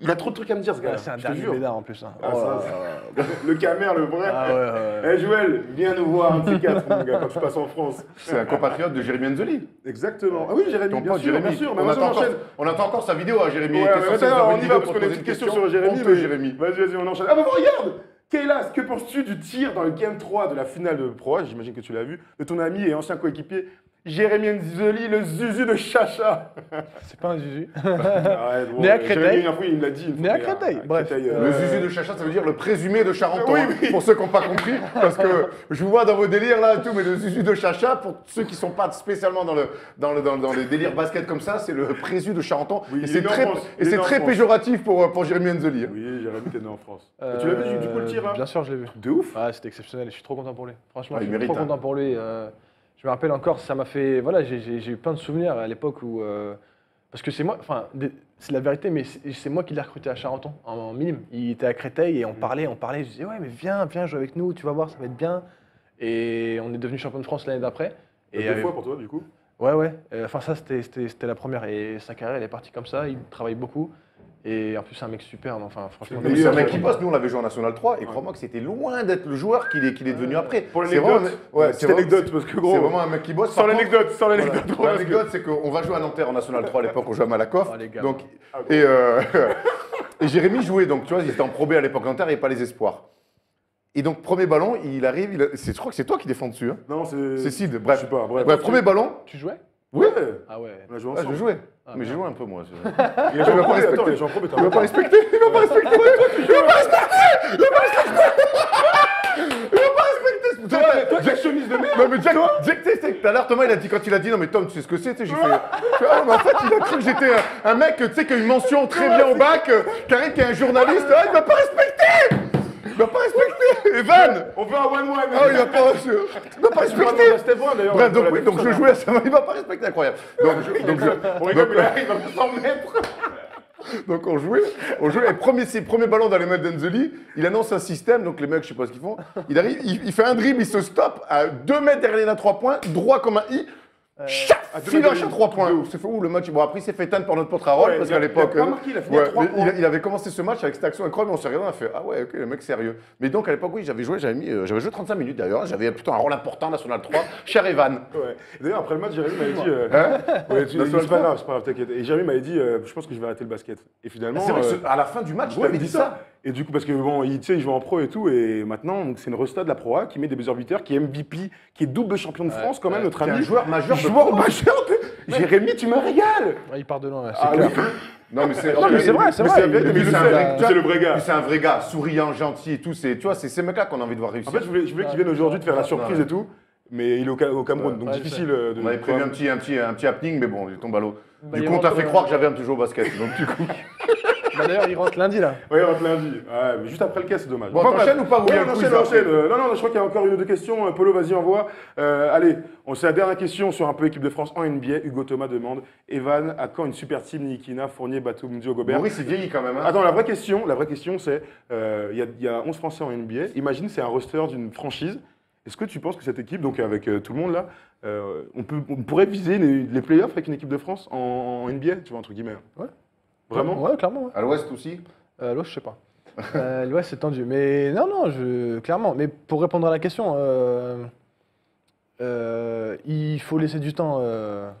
Il a trop de trucs à me dire, ce gars. C'est un je te dernier jure. bédard en plus. Hein. Ah, Oh ça, là c'est- là. Le Camer, le vrai. Ah ouais. Eh Joël, viens nous voir un de ces quatre, mon gars, quand tu passes en France. C'est un compatriote de Jérémy Enzoli. Exactement. Ah oui, Jérémy, Ton bien pote sûr, Jérémy. bien sûr. Mais On maintenant, attend on enchaîne. on attend encore sa vidéo à Jérémy. Ouais, Il était mais censé maintenant, nous envoyer on une y vidéo va parce pour qu'on a une poser petite question sur Jérémy. Honteux, mais- Jérémy. Vas-y, on enchaîne. Ah bah regarde Kaylas, que penses-tu du tir dans le Game 3 de la finale de Pro A, j'imagine que tu l'as vu, de ton ami et ancien coéquipier Jérémy Enzoli, le Zuzu de Chacha. C'est pas un Zuzu. Arrête, bon, Né à Créteil. Jérémy, une fois, il me l'a dit. Né à Créteil, bref. Le Zuzu de Chacha, ça veut dire le présumé de Charenton, Oui, hein, oui. pour ceux qui n'ont pas compris. Parce que je vous vois dans vos délires là et tout, mais le Zuzu de Chacha, pour ceux qui ne sont pas spécialement dans les délires basket comme ça, c'est le présu de Charenton. Oui, et il c'est est né en très, France. et Il est c'est né en très France. péjoratif pour Jérémy Enzoli. hein. Oui, Jérémy, t'es né en France. Tu l'as vu du coup le tir là Bien sûr, je l'ai vu. De ouf. Ah, c'était exceptionnel. Je suis trop content pour lui. Franchement, Ah, il je suis mérite, trop hein. content pour lui. Je me rappelle encore, ça m'a fait. Voilà, j'ai eu plein de souvenirs à l'époque où. Parce que c'est moi, enfin, c'est la vérité, mais c'est moi qui l'ai recruté à Charenton en minime. Il était à Créteil et on parlait. Je disais, ouais, mais viens jouer avec nous, tu vas voir, ça va être bien. Et on est devenu champion de France l'année d'après. Et Deux fois pour toi du coup. Ouais. Enfin, ça, c'était la première. Et sa carrière, elle est partie comme ça. Il travaille beaucoup. Et en plus, c'est un mec superbe. Enfin, franchement. Mais c'est un mec qui bosse, nous on l'avait joué en National 3 et crois-moi que c'était loin d'être le joueur qu'il est devenu après. Pour C'est vraiment- l'anecdote, ouais, petite anecdote parce que c'est gros. vraiment un mec qui bosse. Sans Par contre, l'anecdote, sans voilà, l'anecdote. pour l'anecdote, c'est qu'on va jouer à Nanterre en National 3 à l'époque, on jouait à Malakoff. Oh, les gars. Donc, Ah, et, et Jérémy jouait, donc tu vois, il était en Pro B à l'époque Nanterre, il n'y avait pas les espoirs. Et donc, premier ballon, il arrive, je crois que c'est toi qui défends dessus. Hein. Non, C'est c'est. Sid, bref. Je sais pas, bref. Premier ballon. Tu jouais Oui, Ah ouais. On a joué ah, je ensemble. jouais. Ah, mais j'ai merde. joué un peu moi. Il a joué en pro, attends, il a joué en pro, mais Il va pas respecter, il va pas respecter. Toi, Jacksoniste de merde. Non mais Jack, tu sais, tout à l'heure Thomas il a dit, quand il a dit non mais Tom tu sais ce que c'est, tu sais, j'ai fait, ah, mais en fait il a cru que j'étais un mec, tu sais, qui a une mention très bien au bac, qui arrive, qui est un journaliste, ah, il m'a pas respecté. Il m'a pas respecté. Evan. On veut un one-one. Ah il m'a pas respecté. C'était bon d'ailleurs. Bref, donc oui, donc je jouais à ça, il m'a pas respecté, incroyable. Donc On rigole, mais là, il va pas s'en mettre. Donc on jouait, et ses premiers ballons dans les mains d'Enzeli, il annonce un système, donc les mecs, je sais pas ce qu'ils font, il arrive, il fait un dribble, il se stoppe à 2 mètres derrière les lignes à 3 points, droit comme un I, à 2 fil mètres à 3 points. C'est fou, le match, bon après il s'est fait éteindre par notre pote Harold, Ouais, parce il a- qu'à l'époque, il a pas marqué, il a fini à 3 mais points. il avait commencé ce match avec cette action incroyable, on s'est regardé, on a fait, ah ouais, ok, le mec sérieux. Mais donc à l'époque, oui, j'avais joué 35 minutes d'ailleurs, j'avais plutôt un rôle important, National 3, cher Evan. Ouais. D'ailleurs, après le match, Jérémy m'avait dit. Ouais, c'est National pas grave, c'est pas grave, t'inquiète. Et Jérémy m'avait dit, je pense que je vais arrêter le basket. Et finalement. C'est vrai que à la fin du match, tu Ouais, avais il dit ça. Et du coup, parce que bon, tu sais, il joue en pro et tout, et maintenant, donc, c'est une resta de la Pro A qui met des buzzer beaters, qui est MVP, qui est double champion de France, quand même, notre Qui est ami. un joueur majeur de Joueur pro. majeur de- Jérémy, tu me régales! Ouais, il part de loin, ouais, c'est Ah clair. oui. Non mais c'est Non, mais c'est vrai, c'est vrai. bien, Et mais puis il le c'est un sait, vrai- c'est le vrai gars. Puis c'est un vrai gars, souriant, gentil et tout. Tu vois, c'est ces mecs-là qu'on a envie de voir réussir. En fait, je voulais qu'il vienne aujourd'hui te faire la surprise Ouais. et tout, mais il est au Cameroun, donc Ouais, difficile de. On avait prévu un petit happening, mais bon, il tombe à l'eau. Bah, Du il coup, on t'a rentre, fait croire que j'avais un petit jeu au basket. Donc, du coup. Bah, d'ailleurs, il rentre lundi là. Ouais, on te lundi. Ouais, mais juste après le cas, c'est dommage. Bon, t'enchaînes ou pas, ou Ouais, bien on le enchaîne, quiz, on enchaîne. après Non, je crois qu'il y a encore une ou deux questions. Polo, vas-y, envoie. Allez, c'est la dernière question sur un peu équipe de France en NBA. Hugo Thomas demande, Evan, à quand une super team Nikina, Fournier, Batum, Dio, Gobert? Maurice, il vieillit quand même. Hein. Attends, la vraie question, c'est, il y a 11 Français en NBA. Imagine, c'est un roster d'une franchise. Est-ce que tu penses que cette équipe, donc avec tout le monde là, on pourrait viser les playoffs avec une équipe de France en NBA, tu vois, entre guillemets? Ouais. Vraiment? Ouais, clairement. Ouais. À l'ouest aussi. L'Ouest, je sais pas. L'Ouest, c'est tendu. Mais non, clairement. Mais pour répondre à la question, il faut laisser du temps.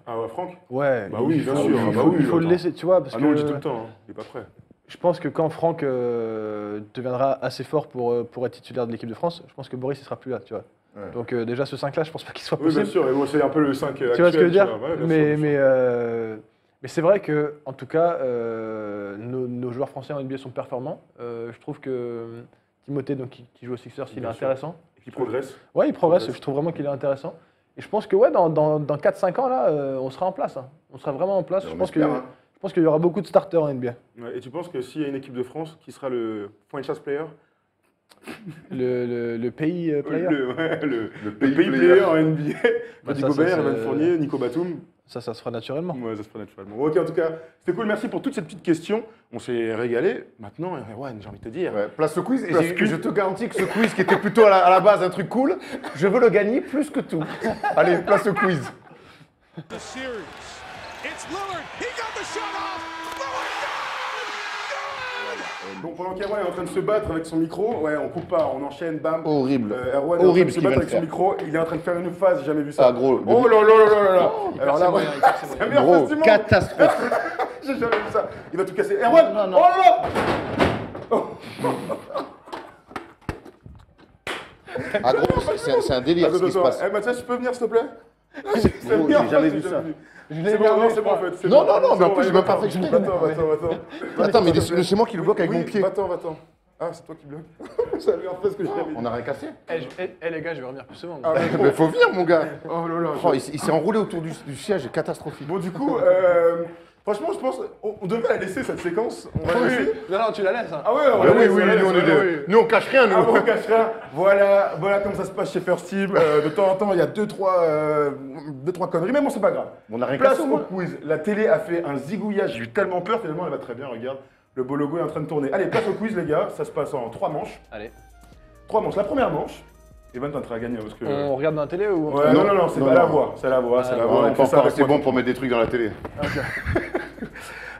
Ah ouais, Franck? Ouais. Bah oui, bien sûr. Il Bah faut, oui, il faut le attends. laisser, tu vois, parce Ah que non, on le dit tout le temps, hein. Il est pas prêt. je pense que quand Franck deviendra assez fort pour être titulaire de l'équipe de France, je pense que Boris, il sera plus là, tu vois. Ouais. Donc déjà, ce 5-là, je pense pas qu'il soit Oui, bien possible. sûr, et bon, c'est un peu le 5 actuel. Tu vois ce que je veux dire? Ouais, bien mais, sûr, bien sûr. mais c'est vrai que, en tout cas, nos joueurs français en NBA sont performants. Je trouve que Timothée, donc, qui joue aux Sixers, il est Bien sûr. intéressant. Et qui progresse. Ouais, il progresse. Progresse. Je trouve vraiment qu'il est intéressant. Et je pense que ouais, dans 4-5 ans, là, on sera en place. Hein. On sera vraiment en place. On Je pense espère, hein. qu'il y aura beaucoup de starters en NBA. Ouais, et tu penses que s'il y a une équipe de France, qui sera le franchise player? Le pays player. Le Le pays player en NBA. Rudy ça, Gobert, c'est- Evan Fournier, Nico Batum. Ça se fera naturellement. Ouais, ça se fait naturellement. Ok, en tout cas, c'était cool. Merci pour toutes ces petites questions. On s'est régalé. Maintenant, Erwan, j'ai envie de te dire. Ouais, place au quiz. Et Place je te garantis que ce quiz qui était plutôt à la base un truc cool, je veux le gagner plus que tout. Allez, place au quiz. The series. It's Lillard. He got the shot off. Lillard, good! Donc pendant qu'Erwan est en train de se battre avec son micro, ouais, on coupe pas, on enchaîne, bam. Horrible. Erwan Horrible est ce en train qu'il de se vient battre de avec son micro, il est en train de faire une phase, j'ai jamais vu ça. Ah, gros. Oh là là là là là. Alors là, moyen, ouais. il perd ses C'est la moyens. meilleure Gros, phase du monde. catastrophe. J'ai jamais vu ça. Il va tout casser. Erwan, Non, non. oh là Ah, gros, c'est un délire ce qui se passe. Eh Mathias, tu peux venir s'il te plaît? C'est Gros, bien, j'ai jamais c'est vu bien ça. vu. Je C'est bon, non, c'est bon en fait. c'est Non, bon. non, non, C'est mais en bon, plus, j'ai même pas fait va-t'en, exprès. va-t'en. Attends, mais c'est moi qui le bloque avec Oui, mon pied. Va-t'en. Ah, c'est toi qui bloque. Ça lui en fait ce que je t'avais dit. On a rien cassé. Les gars, je vais revenir plus souvent. Ah, mais Mais faut venir, mon gars. Oh là là. Oh, il s'est enroulé autour du siège, catastrophique. Bon, du coup, franchement, je pense on devrait la laisser cette séquence. On va la laisser. Non, tu la laisses. Hein. Ah ouais, on Ah la oui, laisse, oui, on la laisse, nous, on est ouais, deux. ouais. Nous, on cache rien, nous. Ah bon, on cache rien. Voilà comme ça se passe chez First Team. De temps en temps, il y a deux, trois conneries, mais bon, c'est pas grave. On a rien Place cassé, au moi. quiz. La télé a fait un zigouillage, j'ai eu tellement peur, finalement, elle va très bien, regarde. Le beau logo est en train de tourner. Allez, place au quiz, les gars. Ça se passe en 3 manches. Allez. 3 manches. La première manche, Evan, t'as intérêt à gagner parce que. On regarde dans la télé ou Ouais, non, c'est pas la voix. C'est la voix, c'est la voix. On On est fait pas ça encore avec assez moi. bon pour mettre des trucs dans la télé.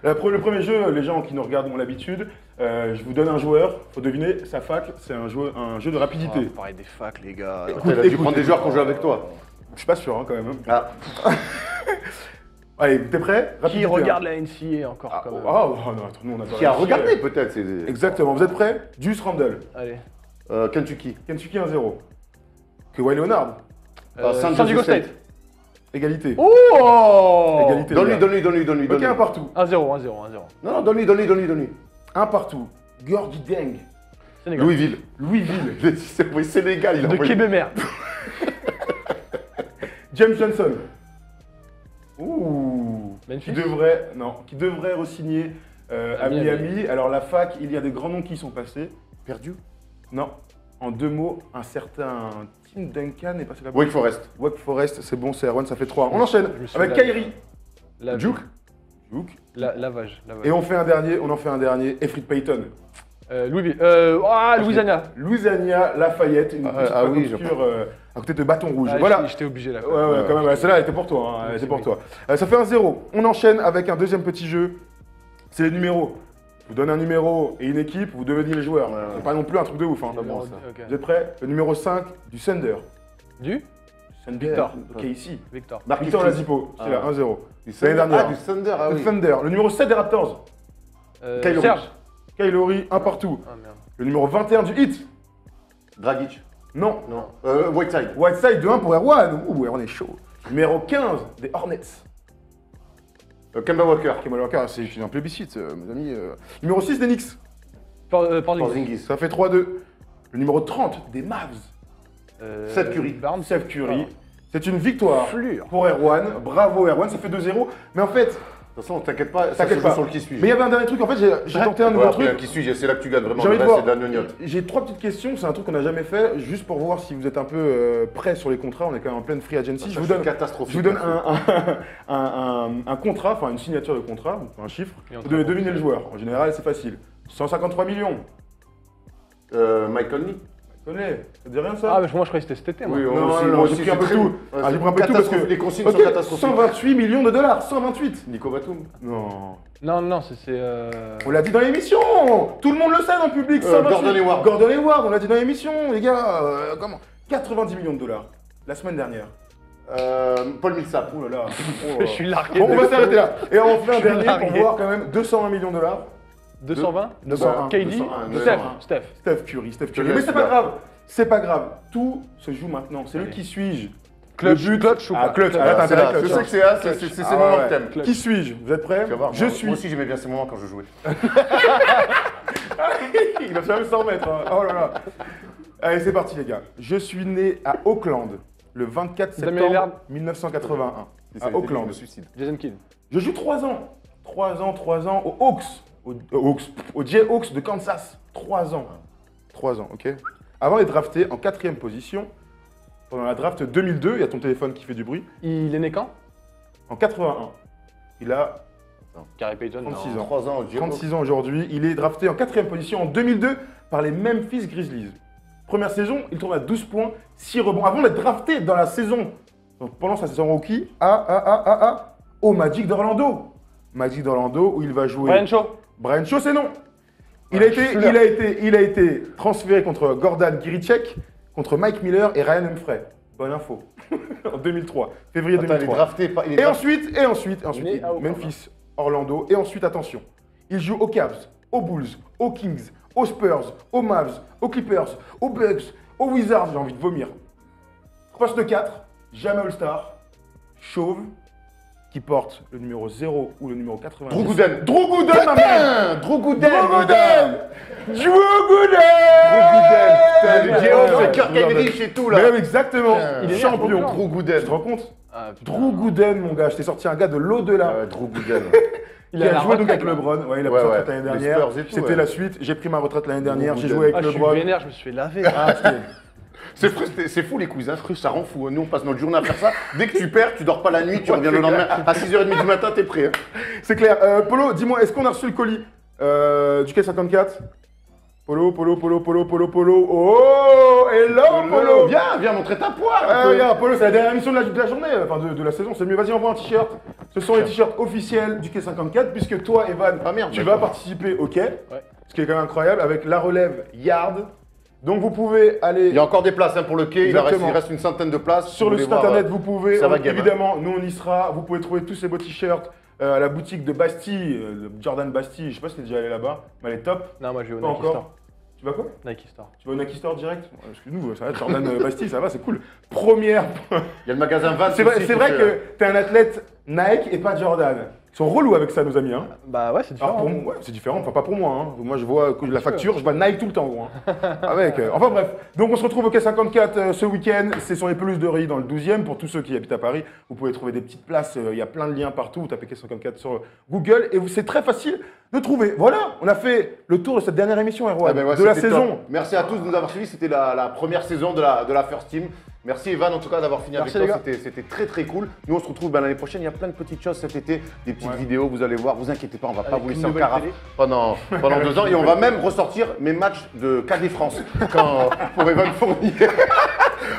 Le premier jeu, les gens qui nous regardent ont l'habitude. Je vous donne un joueur, faut deviner sa fac, c'est un jeu de rapidité. Pareil des facs, les gars. Il a dû prendre des joueurs qui ont joué avec toi. Je suis pas sûr hein, quand même. Ah. Allez, t'es prêt? Qui Rapidité, regarde la NCA encore hein. quand même. Oh non, attends, nous on a Qui a regardé peut-être. c'est- Exactement, vous êtes prêts? Juice Randle, Allez. Kentucky. Kentucky 1-0. Kawhi Leonard, San San Diego Jose State. State. égalité. Oh Égalité. les gars. Donne-lui. Ok, un partout. 1-0, 1-0, 1-0. Non, donne-lui. Un partout. Gordy Deng, Sénégal. Louisville. Louisville, Oui, Sénégal, il a De envoyé. Kébémer. James Johnson. Ouh. Memphis. Qui devrait re-signer à Miami. Alors la fac, il y a des grands noms qui y sont passés. Perdu. Non. En 2 mots, un certain Tim Duncan est passé là-bas. Wake Forest. Wake Forest, c'est bon, c'est Erwan, ça fait 3. On enchaîne Je me suis avec lavé. Kyrie. Duke. Duke. Lavage. Et on en fait un dernier, Efrit Payton. Louisville. Louisiana. Louisiana, Lafayette, une petite ah fac oui, obscure à côté de Bâton Rouge. Ah, Voilà. J'étais obligé là. Ouais, quand même, celle-là, elle était pour toi. Hein, elle était pour toi. Ça fait 1-0. On enchaîne avec un deuxième petit jeu. C'est les numéros. Je vous donne un numéro et une équipe, vous devez dire les joueurs. Ouais. C'est pas non plus un truc de ouf. Hein. Numéro- ça. ok. Vous êtes prêts? Le numéro 5 du Thunder. Du Thunder. Victor. Ok, ici. Victor. Marcus Victor Chris. Lazipo, c'est Ah. là, 1-0. Du L'année dernière. Ah, du Thunder, ah Le oui. Thunder. Le numéro 7 des Raptors. Kyle Serge. Kylori, un partout. Ah merde. Le numéro 21 du Heat. Dragic. Non. Non. Whiteside. Whiteside de 1 pour Erwan. Ouh, Erwan est chaud. Numéro 15 des Hornets. Kemba Walker. Kemal Walker, c'est un plébiscite, mes amis. Numéro 6 des Knicks. Porzingis. Porzingis. Ça fait 3-2. Le numéro 30 des Mavs. Seth Curry. Barnes. Steph Curry. C'est une victoire Flure. pour Erwan. Bravo Erwan, ça fait 2-0. Mais en fait, De toute façon, t'inquiète pas, ça se t'inquiète joue pas. sur le qui suit. Mais il y avait un dernier truc, en fait, j'ai tenté un nouveau truc. Qui suis c'est là que tu gagnes vraiment. J'ai envie Le de reste, voir. c'est de la gnognotte. J'ai 3 petites questions, c'est un truc qu'on n'a jamais fait, juste pour voir si vous êtes un peu prêts sur les contrats. On est quand même en pleine free agency. Je vous donne catastrophique. un contrat, enfin une signature de contrat, un chiffre. Et on Vous devez travaille. deviner le joueur. En général, c'est facile. 153 millions. Mike Conley. Tu connais? Ça te dit rien ça? Ah, mais moi je croyais que c'était cet été, moi. Oui, Non, j'ai pris un peu tout. Ah, j'ai pris un peu tout parce que les consignes Ok, sont catastrophiques. 128 millions de dollars, 128. Nico Batum. Non. Non, c'est. On l'a dit dans l'émission. Tout le monde le sait dans le public. 128. Gordon Hayward. Gordon Hayward, on l'a dit dans l'émission, les gars. Comment? 90 millions de dollars la semaine dernière. Paul Millsap. Oh là là. Je suis largué. Bon, on va s'arrêter là. Et on fait un suis dernier pour largué. voir quand même 201 millions de dollars. 220 201. KD 201, Steph. Steph Curry, Steph Curry. laisse, Mais c'est pas là. grave. C'est pas grave. Tout se joue maintenant. C'est le Allez. qui suis-je. Clutch, Le but. clutch ou Ah, pas clutch. Ah, Arrête, c'est intérêt là. clutch. Je sais que c'est là, c'est Ah, ces moments ouais. que t'aimes. Clutch. Qui suis-je? Vous êtes prêts? Tu vas voir, Je moi suis. aussi j'aimais bien ces moments quand je jouais. Il va jamais s'en remettre. Hein. Oh là là. Allez, c'est parti, les gars. Je suis né à Auckland le 24 Damien Lillard. septembre 1981. À Auckland. Le suicide. Jason Kidd. Je joue 3 ans. 3 ans aux Hawks. Aux Jayhawks de Kansas. 3 ans. 3 ans, ok. Avant d'être drafté en 4e position, pendant la draft 2002, il y a ton téléphone qui fait du bruit. Il est né quand en 81. Il a Gary Payton, 36 non. ans. 3 ans, 36 ans aujourd'hui. Il est drafté en 4e position en 2002 par les Memphis Grizzlies. Première saison, il tourne à 12 points, 6 rebonds. Avant d'être drafté dans la saison, donc pendant sa saison rookie, au Magic d'Orlando. Magic d'Orlando où il va jouer. Brian Shaw. Brian Shaw, c'est non. Il a été transféré contre Gordon Giricek, contre Mike Miller et Ryan Humphrey. Bonne info. En 2003, février Attends, 2003. il est Et ensuite, né à Oklahoma. Memphis, Orlando. Et ensuite, attention, il joue aux Cavs, aux Bulls, aux Kings, aux Spurs, aux Mavs, aux Clippers, aux Bucks, aux Wizards, j'ai envie de vomir. Poste 4, jamais All-Star, chauve, qui porte le numéro 0 ou le numéro 90. Drew Gooden. Drew Gooden, ma mère. Drew Gooden. Drew Gooden. Putain, le Géo, le Kirk Heinrich et tout là. Mais exactement, Il est né à champion. Brooklyn. Drew Gooden. Tu te rends compte? Ah, putain. Drew Gooden, mon gars, je t'ai sorti un gars de l'au-delà. Drew Gooden. Il a joué donc avec LeBron. Ouais, il a pris sa retraite l'année Les dernière. Spurs et tout, C'était ouais. la suite. J'ai pris ma retraite l'année dernière. J'ai Drew joué Ah, avec je suis LeBron. vénère, je me suis fait laver. Ah, C'est fou les quiz, hein. Ça rend fou. Nous, on passe notre journée à faire ça. Dès que tu perds, tu dors pas la nuit, tu reviens le lendemain à 6h30 du matin, t'es prêt. Hein. c'est clair. Polo, dis-moi, est-ce qu'on a reçu le colis du K54? Polo. Oh, hello, Polo. Viens montrer ta poire. Regarde, Polo, c'est la dernière émission de la journée, enfin de la saison. C'est mieux. Vas-y, envoie un t-shirt. Ce sont les t-shirts officiels du K54, puisque toi, Evan, Ah, merde, tu d'accord. vas participer au quai, ce qui est quand même incroyable, avec la relève Yard. Donc vous pouvez aller Il y a encore des places hein, pour le quai, Exactement. il reste une centaine de places. sur Si le vous site voulez voir, internet, vous pouvez, ça va game, évidemment, nous on y sera. Vous pouvez trouver tous ces beaux t-shirts à la boutique de Bastille, de Jordan Bastille. Je sais pas si t'es déjà allé là-bas, mais elle est top. Non, moi je vais au Pas Nike encore. Store. Tu vas quoi? Nike Store. Tu vas au Nike Store direct? Ouais, parce que nous, ça va, Jordan Bastille, ça va, c'est cool. Première. Il y a le magasin Vans. C'est vrai, aussi c'est qui vrai fait, que t'es un athlète Nike et pas Jordan. Ils sont relous avec ça, nos amis. Hein. Bah ouais, c'est Alors différent. pour moi, ouais, c'est différent, enfin pas pour moi. Hein. Moi je vois la facture, je vois Nike tout le temps, gros. Hein. Avec, enfin bref, donc on se retrouve au K54 ce week-end. Ce sont les pelouses de Rilly dans le 12e. Pour tous ceux qui habitent à Paris, vous pouvez trouver des petites places. Il y a plein de liens partout. Vous tapez K54 sur Google et c'est très facile de trouver. Voilà, on a fait le tour de cette dernière émission, Erwan, Ah ben ouais, de la c'était saison. top. Merci à tous de nous avoir suivis. C'était la première saison de la First Team. Merci Evan en tout cas d'avoir fini Merci, avec les toi. C'était très très cool. Nous on se retrouve l'année prochaine. Il y a plein de petites choses cet été, des petites vidéos. Vous allez voir. Vous inquiétez pas, on va pas Avec vous laisser une en nouvelle carafe télé. pendant 2 ans. Et on va même ressortir mes matchs de KD France pour Evan Fournier.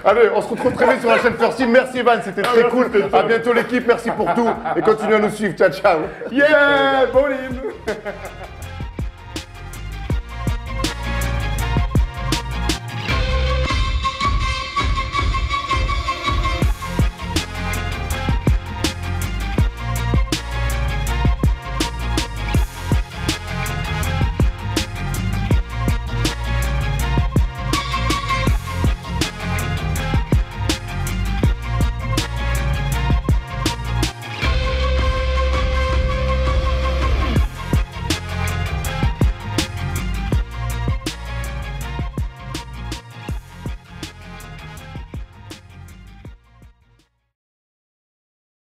Allez, on se retrouve très vite sur la chaîne First Team. Merci Evan, c'était très cool. À bientôt l'équipe. Merci pour tout et continuez à nous suivre. Ciao ciao. Yeah, Bolim.